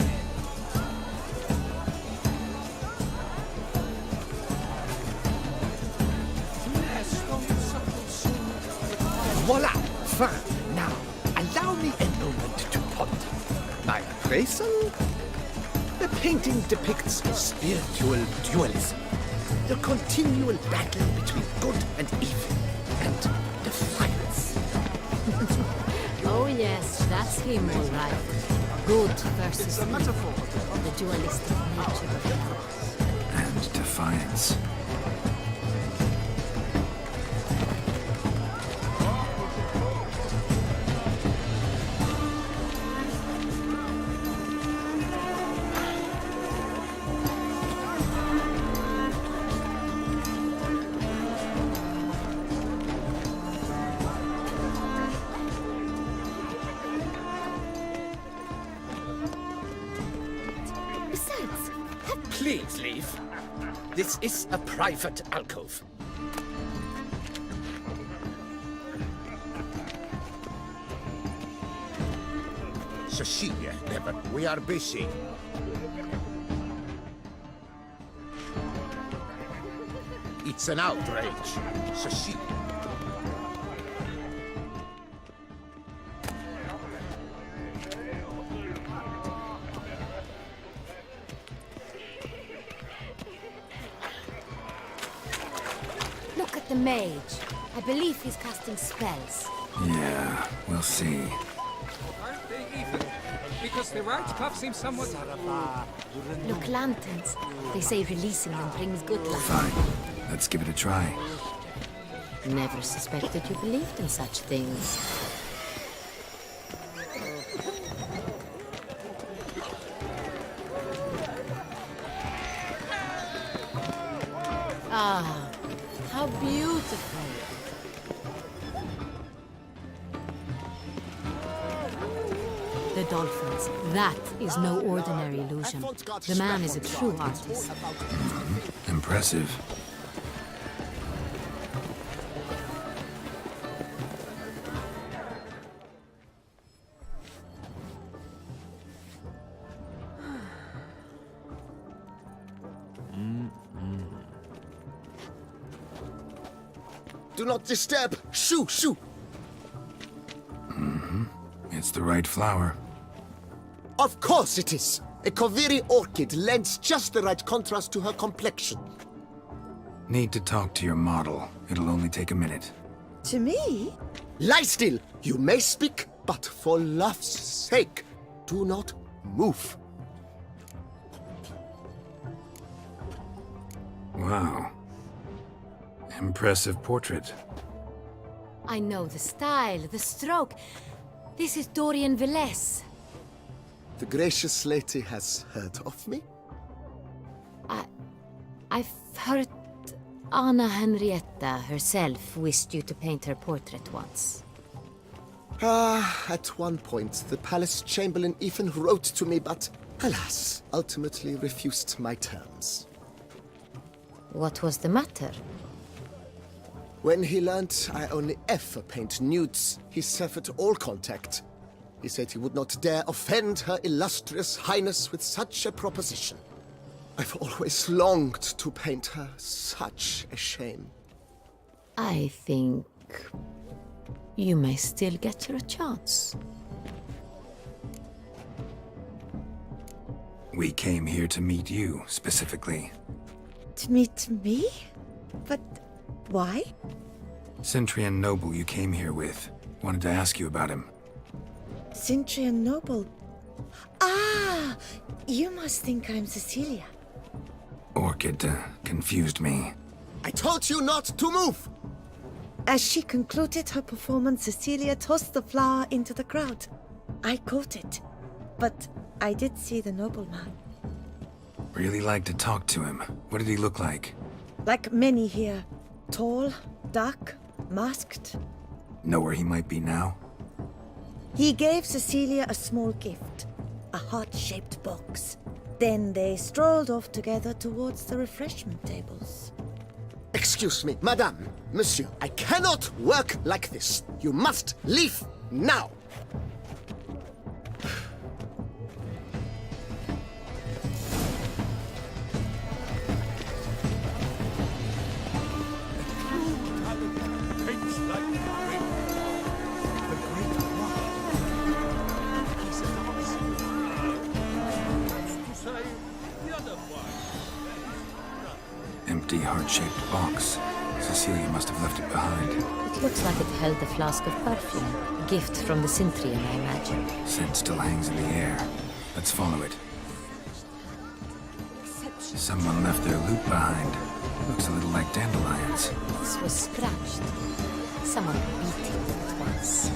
Voila! Fine. Now, allow me a moment to ponder. My appraisal? The painting depicts spiritual dualism. The continual battle between good and evil, and defiance. Oh yes, that's him all right. Good versus evil. The dualistic nature of it. And defiance. Besides, Please leave. This is a private alcove. Cecilia, never. We are busy. It's an outrage. Cecilia. Look at the mage. I believe he's casting spells. Yeah, we'll see. Aren't they even? Because the right cuff seems somewhat... Look, lanterns. They say releasing them brings good luck. Fine. Let's give it a try. Never suspected you believed in such things. Ah, how beautiful. The dolphins. That is no ordinary illusion. The man is a true artist. Impressive. Do not disturb! Shoo! Shoo! It's the right flower. Of course it is! A Kaviri orchid lends just the right contrast to her complexion. Need to talk to your model. It'll only take a minute. To me? Lie still! You may speak, but for love's sake, do not move. Wow. Impressive portrait. I know the style, the stroke. This is Dorian Velez. The gracious lady has heard of me? I've heard Anna Henrietta herself wished you to paint her portrait once. At one point, the palace chamberlain even wrote to me, but alas, ultimately refused my terms. What was the matter? When he learned I only ever paint nudes, he severed all contact. He said he would not dare offend her illustrious highness with such a proposition. I've always longed to paint her. Such a shame. I think you may still get your chance. We came here to meet you, specifically. To meet me? But why? Centrian noble you came here with. Wanted to ask you about him. Centrian noble. Ah! You must think I'm Cecilia. Orchid confused me. I told you not to move! As she concluded her performance, Cecilia tossed the flower into the crowd. I caught it, but I did see the nobleman. Really like to talk to him. What did he look like? Like many here. Tall, dark, masked. Know where he might be now? He gave Cecilia a small gift, a heart-shaped box. Then they strolled off together towards the refreshment tables. Excuse me, madame, monsieur, I cannot work like this. You must leave now. Empty heart-shaped box. Cecilia must have left it behind. It looks like it held a flask of perfume. A gift from the Cintrian, I imagine. Scent still hangs in the air. Let's follow it. Someone left their loot behind. Looks a little like dandelions. This was scratched. Someone beat it once.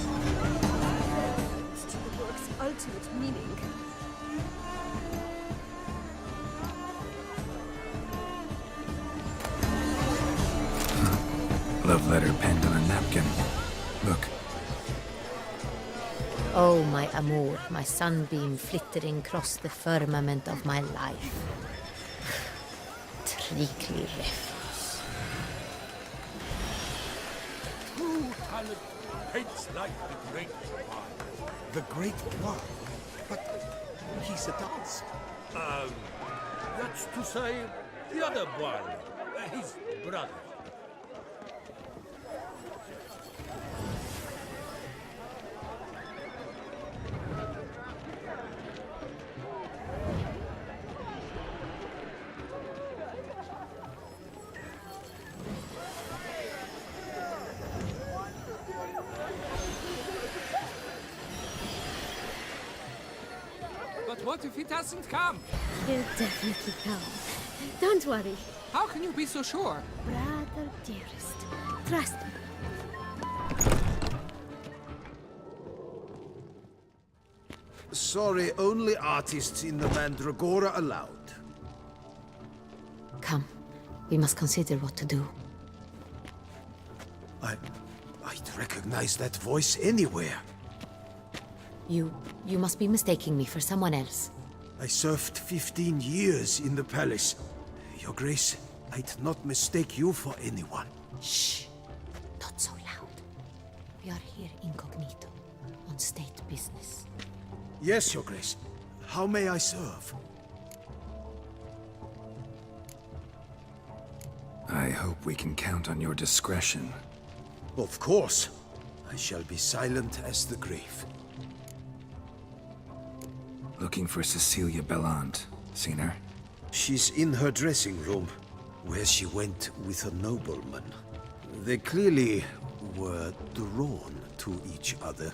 To the work's ultimate meaning. Love letter penned on a napkin. Look. Oh, my amour, my sunbeam flittering across the firmament of my life. Treacly refuse. True talent paints like the great one. The Great One? But he's a dancer. That's to say, the other one, his brother. But what if he doesn't come? He'll definitely come. Don't worry. How can you be so sure? Brother dearest, trust me. Sorry, only artists in the Mandragora allowed. Come, We must consider what to do. I'd recognize that voice anywhere. You must be mistaking me for someone else. I served 15 years in the palace. Your Grace, I'd not mistake you for anyone. Shh! Not so loud. We are here incognito, on state business. Yes, Your Grace. How may I serve? I hope we can count on your discretion. Of course. I shall be silent as the grave. Looking for Cecilia Bellant. Seen her? She's in her dressing room, where she went with a nobleman. They clearly were drawn to each other.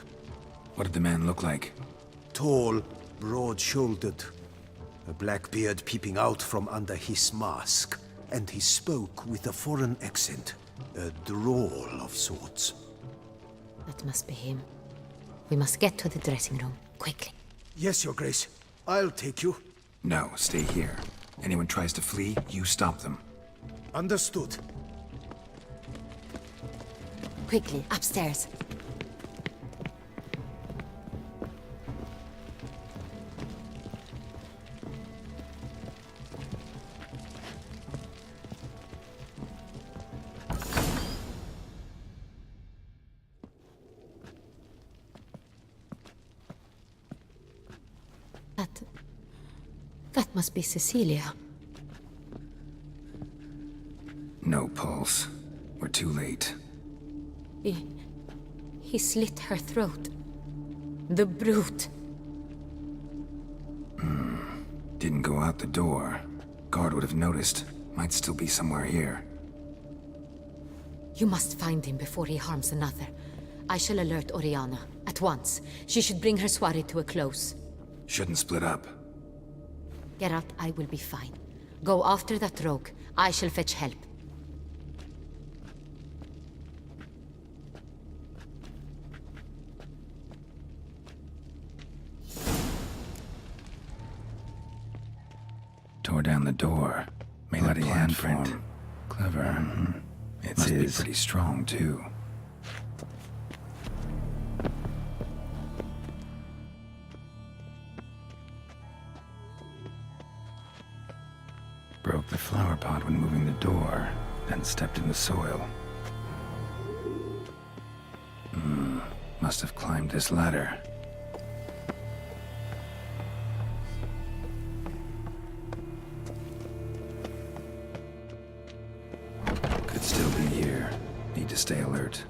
What did the man look like? Tall, broad-shouldered, a black beard peeping out from under his mask, and he spoke with a foreign accent, a drawl of sorts. That must be him. We must get to the dressing room, quickly. Yes, Your Grace. I'll take you. No, stay here. Anyone tries to flee, you stop them. Understood. Quickly, upstairs. That must be Cecilia. No pulse. We're too late. He slit her throat. The brute. Didn't go out the door. Guard would have noticed. Might still be somewhere here. You must find him before he harms another. I shall alert Oriana, at once. She should bring her soirée to a close. Shouldn't split up. Geralt, I will be fine. Go after that rogue. I shall fetch help. Tore down the door. Made a handprint. Clever. Must be pretty strong, too. Broke the flower pot when moving the door, then stepped in the soil. Must have climbed this ladder. Could still be here. Need to stay alert.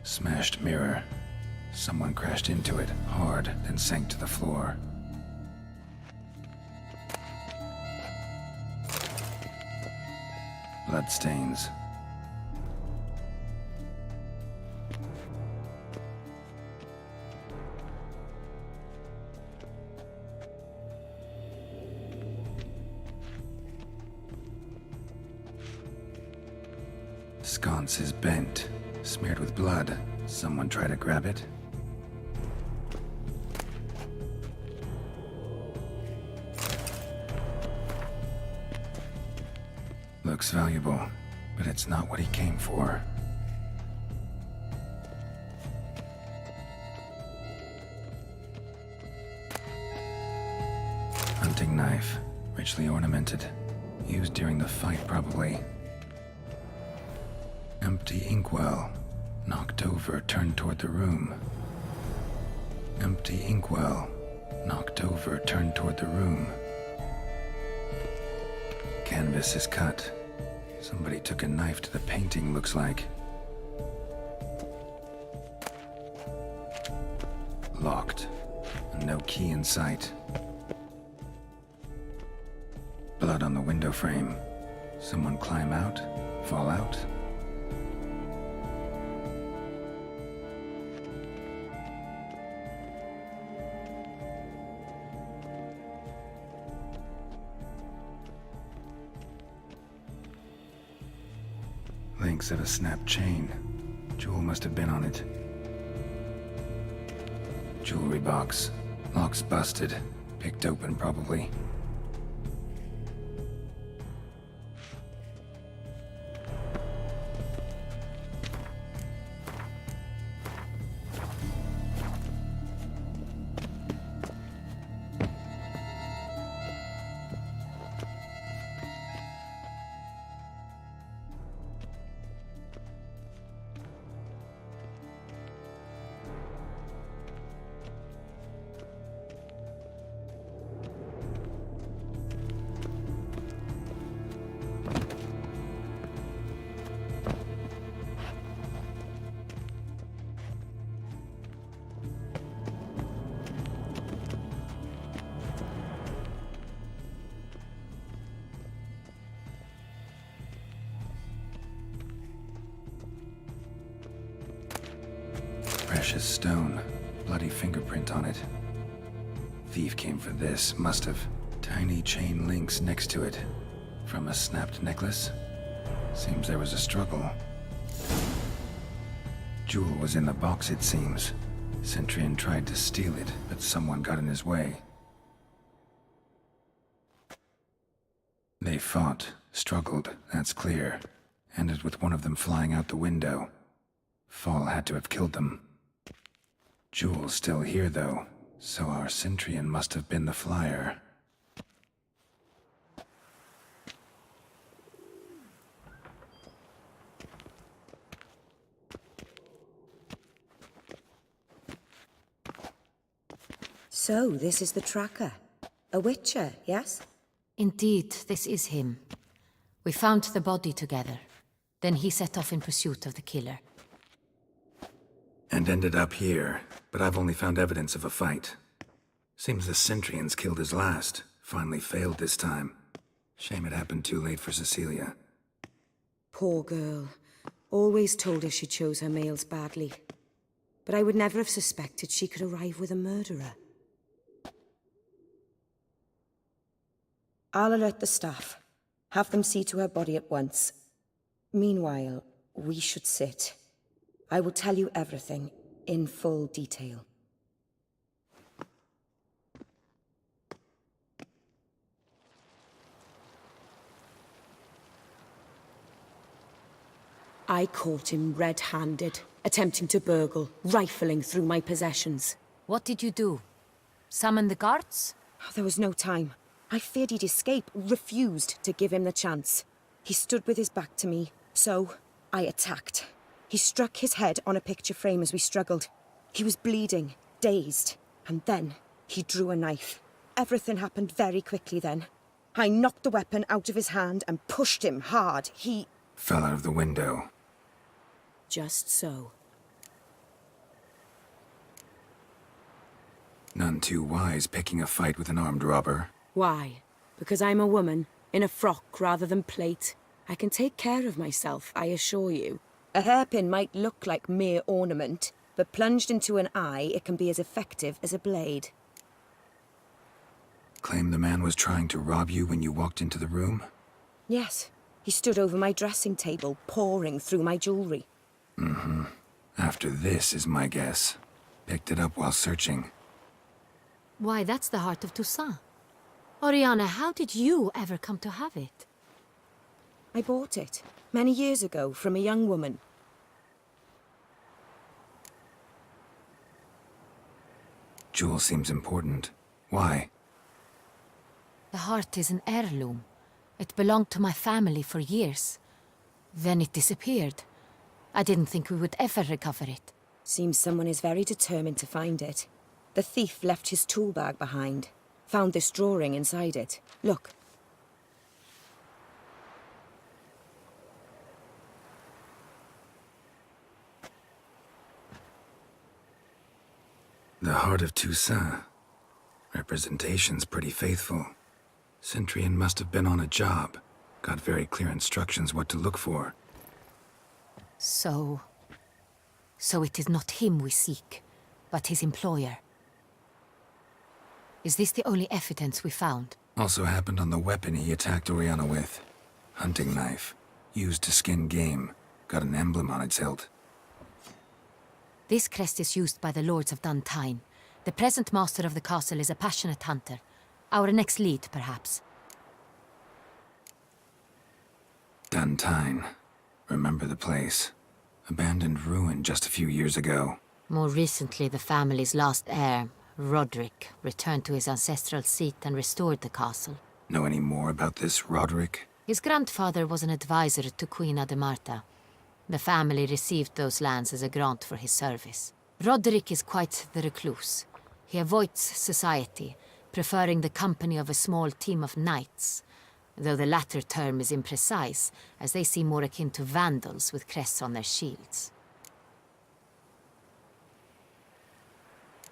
Smashed mirror. Someone crashed into it, hard, then sank to the floor. Bloodstains. Sconce is bent, smeared with blood. Someone try to grab it? Looks valuable, but it's not what he came for. Hunting knife, richly ornamented. Used during the fight, probably. Empty inkwell. Knocked over, turned toward the room. Empty inkwell. Knocked over, turned toward the room. Canvas is cut. Somebody took a knife to the painting, looks like. Locked. No key in sight. Blood on the window frame. Someone climb out? Fall out? Links of a snapped chain. Jewel must have been on it. Jewelry box. Lock's busted. Picked open, probably. Precious stone. Bloody fingerprint on it. Thief came for this, must have. Tiny chain links next to it. From a snapped necklace? Seems there was a struggle. Jewel was in the box, it seems. Centurion tried to steal it, but someone got in his way. They fought, struggled, that's clear. Ended with one of them flying out the window. Fall had to have killed them. Jewel's still here, though, so our Centurion must have been the flyer. So, this is the tracker. A witcher, yes? Indeed, this is him. We found the body together. Then he set off in pursuit of the killer. And ended up here, but I've only found evidence of a fight. Seems the Centurions killed his last. Finally failed this time. Shame it happened too late for Cecilia. Poor girl. Always told her she chose her males badly. But I would never have suspected she could arrive with a murderer. I'll alert the staff. Have them see to her body at once. Meanwhile, we should sit. I will tell you everything, in full detail. I caught him red-handed, attempting to burgle, rifling through my possessions. What did you do? Summon the guards? There was no time. I feared he'd escape, refused to give him the chance. He stood with his back to me, so I attacked. He struck his head on a picture frame as we struggled. He was bleeding, dazed, and then he drew a knife. Everything happened very quickly then. I knocked the weapon out of his hand and pushed him hard. He fell out of the window. Just so. None too wise picking a fight with an armed robber. Why? Because I'm a woman, in a frock rather than plate. I can take care of myself, I assure you. A hairpin might look like mere ornament, but plunged into an eye, it can be as effective as a blade. Claim the man was trying to rob you when you walked into the room? Yes. He stood over my dressing table, pouring through my jewelry. Mm-hmm. After this is my guess. Picked it up while searching. Why, that's the heart of Toussaint. Oriana, how did you ever come to have it? I bought it, many years ago, from a young woman. Jewel seems important. Why? The heart is an heirloom. It belonged to my family for years. Then it disappeared. I didn't think we would ever recover it. Seems someone is very determined to find it. The thief left his tool bag behind. Found this drawing inside it. Look. The heart of Toussaint. Representation's pretty faithful. Centurion must have been on a job. Got very clear instructions what to look for. So it is not him we seek, but his employer. Is this the only evidence we found? Also happened on the weapon he attacked Oriana with. Hunting knife. Used to skin game. Got an emblem on its hilt. This crest is used by the Lords of Duntine, The present master of the castle is a passionate hunter. Our next lead, perhaps. Duntine. Remember the place. Abandoned ruin just a few years ago. More recently, the family's last heir, Roderick, returned to his ancestral seat and restored the castle. Know any more about this Roderick? His grandfather was an advisor to Queen Ademarta. The family received those lands as a grant for his service. Roderick is quite the recluse. He avoids society, preferring the company of a small team of knights, though the latter term is imprecise, as they seem more akin to vandals with crests on their shields.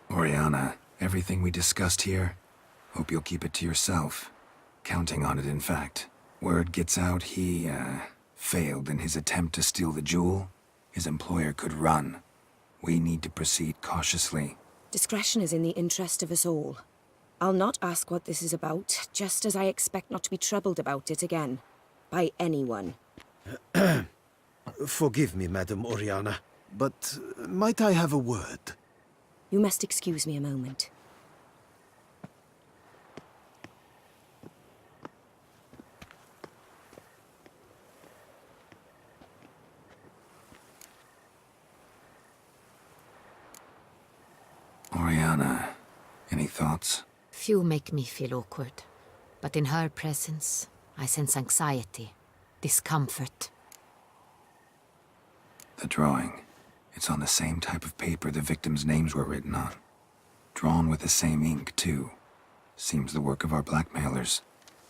Oriana, everything we discussed here, hope you'll keep it to yourself. Counting on it, in fact. Word gets out he, failed in his attempt to steal the jewel. His employer could run. We need to proceed cautiously. Discretion is in the interest of us all. I'll not ask what this is about, just as I expect not to be troubled about it again. By anyone. Forgive me, Madam Oriana, but might I have a word? You must excuse me a moment. Oriana, any thoughts? Few make me feel awkward, but in her presence, I sense anxiety, discomfort. The drawing. It's on the same type of paper the victims' names were written on. Drawn with the same ink, too. Seems the work of our blackmailers.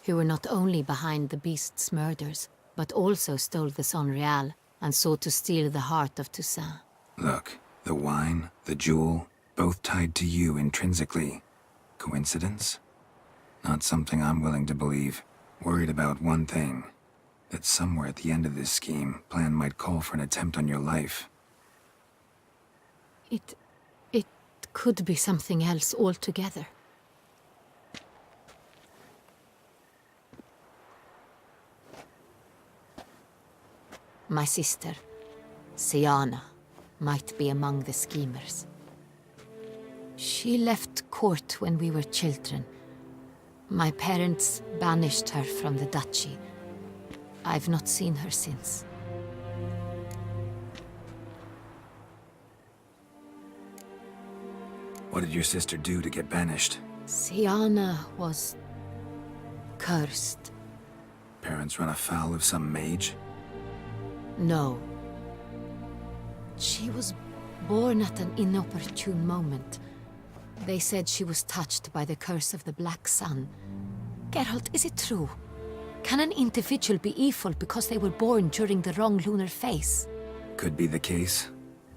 Who were not only behind the beast's murders, but also stole the Sonreal and sought to steal the heart of Toussaint. Look, the wine, the jewel, both tied to you intrinsically. Coincidence? Not something I'm willing to believe. Worried about one thing. That somewhere at the end of this scheme, plan might call for an attempt on your life. It could be something else altogether. My sister, Siana, might be among the schemers. She left court when we were children. My parents banished her from the duchy. I've not seen her since. What did your sister do to get banished? Siana was cursed. Parents run afoul of some mage? No. She was born at an inopportune moment. They said she was touched by the curse of the Black Sun. Geralt, is it true? Can an individual be evil because they were born during the wrong lunar phase? Could be the case.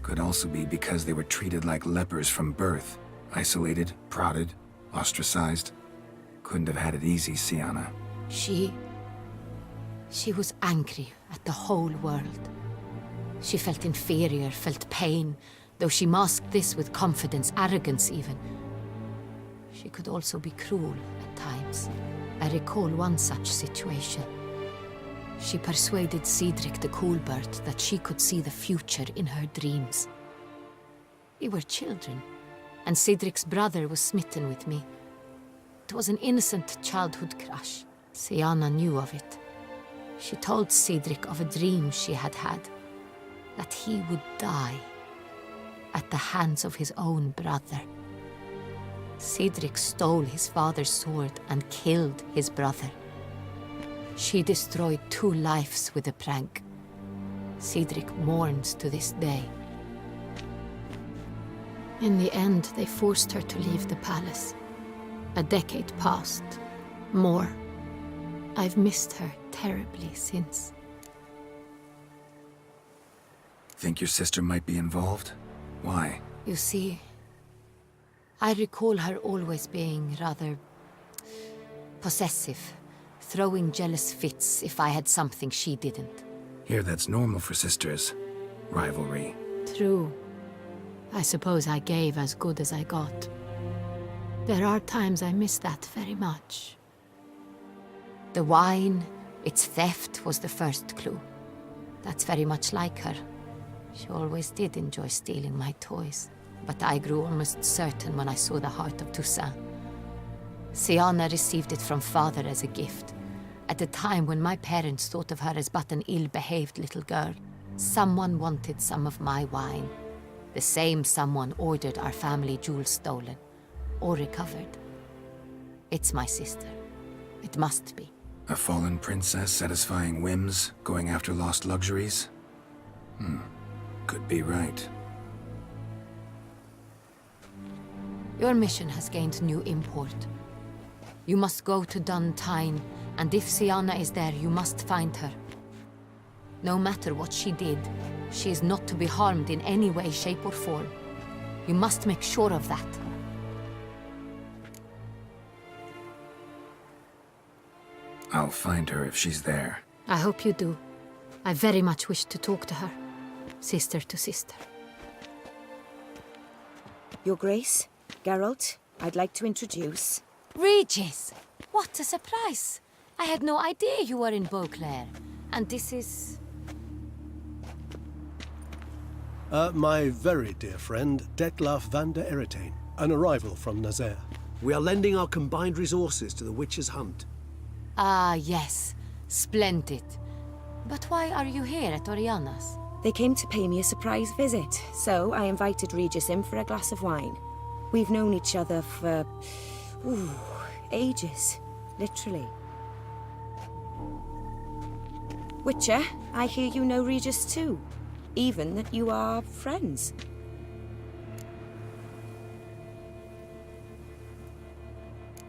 Could also be because they were treated like lepers from birth. Isolated, prodded, ostracized. Couldn't have had it easy, Siana. She was angry at the whole world. She felt inferior, felt pain, though she masked this with confidence, arrogance even. She could also be cruel at times. I recall one such situation. She persuaded Cedric the Coolbird that she could see the future in her dreams. We were children, and Cedric's brother was smitten with me. It was an innocent childhood crush. Siana knew of it. She told Cedric of a dream she had had, that he would die at the hands of his own brother. Cedric stole his father's sword and killed his brother. She destroyed 2 lives with a prank. Cedric mourns to this day. In the end, they forced her to leave the palace. A decade passed. More. I've missed her terribly since. Think your sister might be involved? Why? You see, I recall her always being rather possessive, throwing jealous fits if I had something she didn't. Here, that's normal for sisters. Rivalry. True. I suppose I gave as good as I got. There are times I miss that very much. The wine, its theft, was the first clue. That's very much like her. She always did enjoy stealing my toys. but I grew almost certain when I saw the heart of Toussaint. Siana received it from father as a gift. At a time when my parents thought of her as but an ill-behaved little girl, someone wanted some of my wine. The same someone ordered our family jewels stolen, or recovered. It's my sister. It must be. A fallen princess satisfying whims, going after lost luxuries? Could be right. Your mission has gained new import. You must go to Dun Tyne, and if Siana is there, you must find her. No matter what she did, she is not to be harmed in any way, shape, or form. You must make sure of that. I'll find her if she's there. I hope you do. I very much wish to talk to her. Sister to sister. Your Grace, Geralt, I'd like to introduce... Regis! What a surprise! I had no idea you were in Beauclair. And this is... My very dear friend, Detlaf van der Eretain, an arrival from Nazaire. We are lending our combined resources to the Witch's Hunt. Ah, yes. Splendid. But why are you here at Oriana's? They came to pay me a surprise visit, so I invited Regis in for a glass of wine. We've known each other for... ages. Literally. Witcher, I hear you know Regis too. Even that you are friends.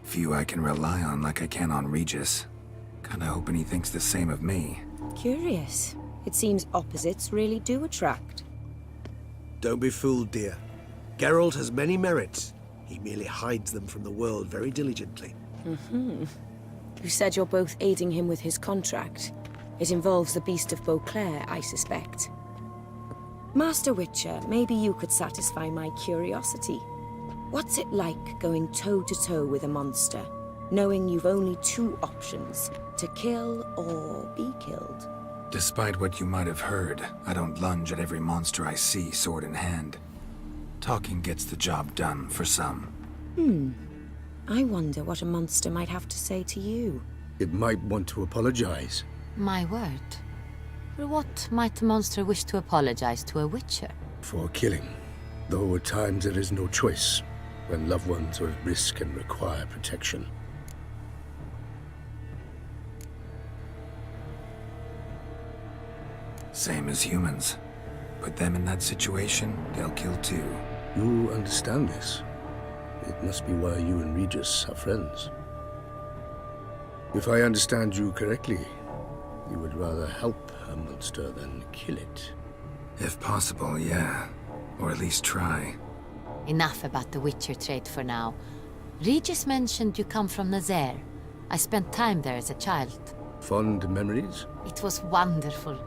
Few I can rely on like I can on Regis. Kinda hoping he thinks the same of me. Curious. It seems opposites really do attract. Don't be fooled, dear. Geralt has many merits. He merely hides them from the world very diligently. You said you're both aiding him with his contract. It involves the Beast of Beauclair, I suspect. Master Witcher, maybe you could satisfy my curiosity. What's it like going toe-to-toe with a monster, knowing you've only two options, to kill or be killed? Despite what you might have heard, I don't lunge at every monster I see sword in hand. Talking gets the job done for some. I wonder what a monster might have to say to you. It might want to apologize. My word. For what might a monster wish to apologize to a witcher? For killing. Though at times there is no choice, when loved ones are at risk and require protection. Same as humans. Put them in that situation, they'll kill too. You understand this. It must be why you and Regis are friends. If I understand you correctly, you would rather help a monster than kill it. If possible, yeah. Or at least try. Enough about the Witcher trade for now. Regis mentioned you come from Nazaire. I spent time there as a child. Fond memories? It was wonderful.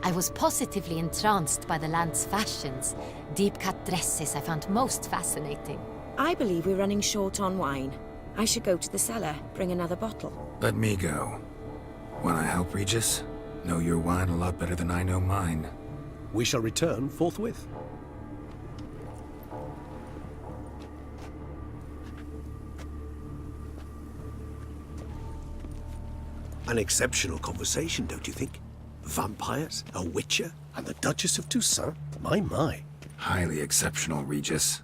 I was positively entranced by the land's fashions. Deep-cut dresses I found most fascinating. I believe we're running short on wine. I should go to the cellar, bring another bottle. Let me go. Wanna help, Regis? Know your wine a lot better than I know mine. We shall return forthwith. An exceptional conversation, don't you think? Vampires, a witcher, and the Duchess of Toussaint? My. Highly exceptional, Regis.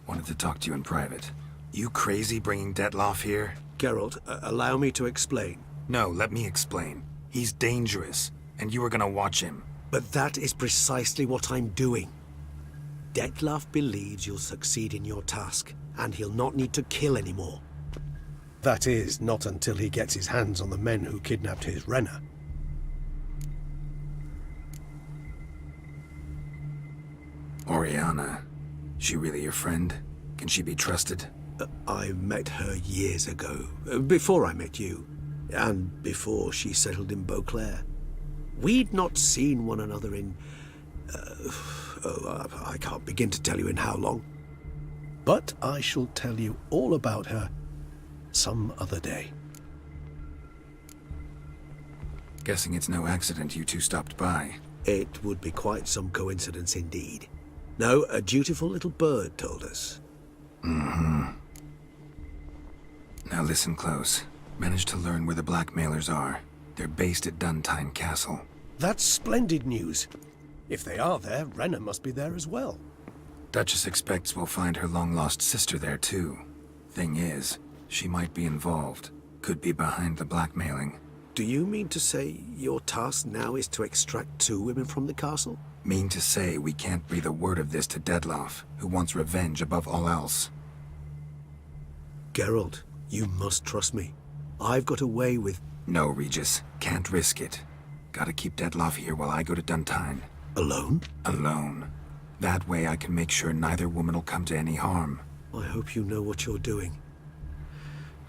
Wanted to talk to you in private. You crazy bringing Detlaf here? Geralt, allow me to explain. No, let me explain. He's dangerous, and you were gonna watch him. But that is precisely what I'm doing. Detlaf believes you'll succeed in your task, and he'll not need to kill anymore. That is, not until he gets his hands on the men who kidnapped his Renner. Oriana. She really your friend? Can she be trusted? I met her years ago, before I met you, and before she settled in Beauclair. We'd not seen one another in... I can't begin to tell you in how long. But I shall tell you all about her some other day. Guessing it's no accident you two stopped by. It would be quite some coincidence indeed. No, a dutiful little bird told us. Mm-hmm. Now listen close. Managed to learn where the blackmailers are. They're based at Duntine Castle. That's splendid news. If they are there, Renna must be there as well. Duchess expects we'll find her long-lost sister there, too. Thing is, she might be involved. Could be behind the blackmailing. Do you mean to say your task now is to extract 2 women from the castle? Mean to say we can't breathe a word of this to Dettlaff, who wants revenge above all else. Geralt, you must trust me. I've got a way with... No, Regis. Can't risk it. Gotta keep Dettlaff here while I go to Duntine. Alone? Alone. That way I can make sure neither woman will come to any harm. I hope you know what you're doing.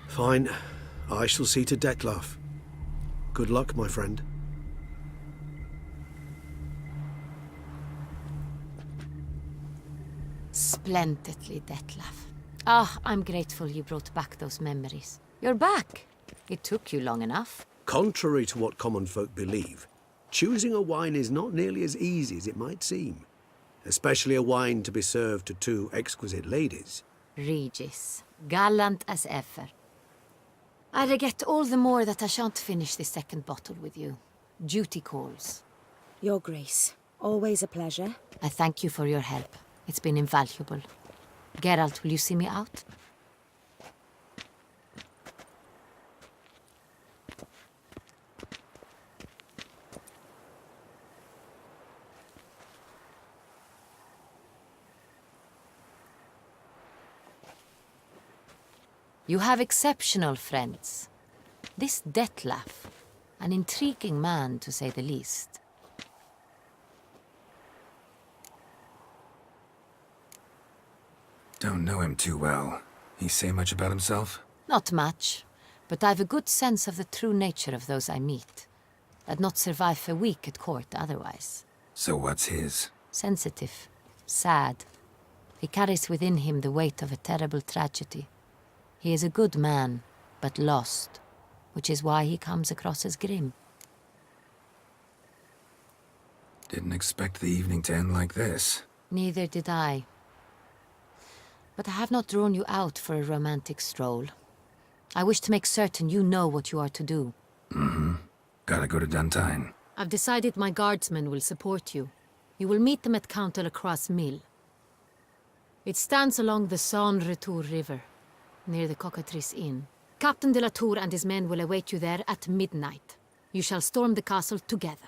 Fine. I shall see to Dettlaff. Good luck, my friend. Splendidly, Dettlaff. Ah, I'm grateful you brought back those memories. You're back. It took you long enough. Contrary to what common folk believe, choosing a wine is not nearly as easy as it might seem. Especially a wine to be served to 2 exquisite ladies. Regis, gallant as ever. I regret all the more that I shan't finish this 2nd bottle with you. Duty calls. Your Grace, always a pleasure. I thank you for your help. It's been invaluable. Geralt, will you see me out? You have exceptional friends. This Dettlaff, an intriguing man to say the least. Don't know him too well. He say much about himself? Not much, but I've a good sense of the true nature of those I meet. I'd not survive a week at court otherwise. So what's his? Sensitive, sad. He carries within him the weight of a terrible tragedy. He is a good man, but lost, which is why he comes across as grim. Didn't expect the evening to end like this. Neither did I. But I have not drawn you out for a romantic stroll. I wish to make certain you know what you are to do. Mm-hmm. Gotta go to Duntine. I've decided my guardsmen will support you. You will meet them at Count Delacroix's mill. It stands along the Saône-Retour River, near the Cockatrice Inn. Captain de la Tour and his men will await you there at midnight. You shall storm the castle together.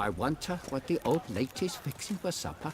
I wonder what the old lady's fixing for supper.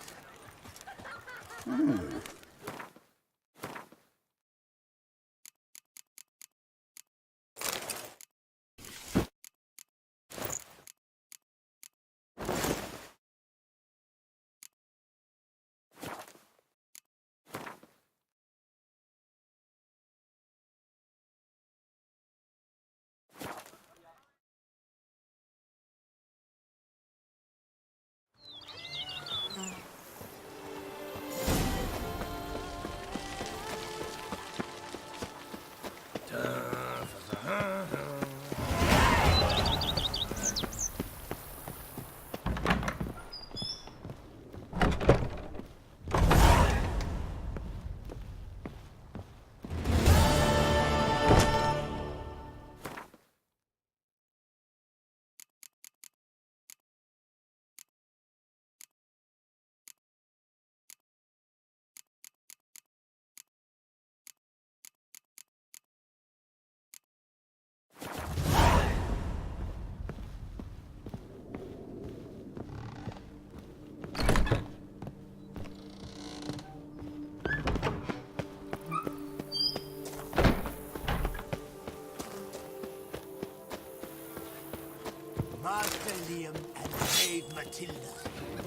Master Liam and Maid Matilda.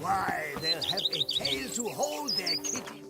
Why, they'll have a tale to hold their kitties.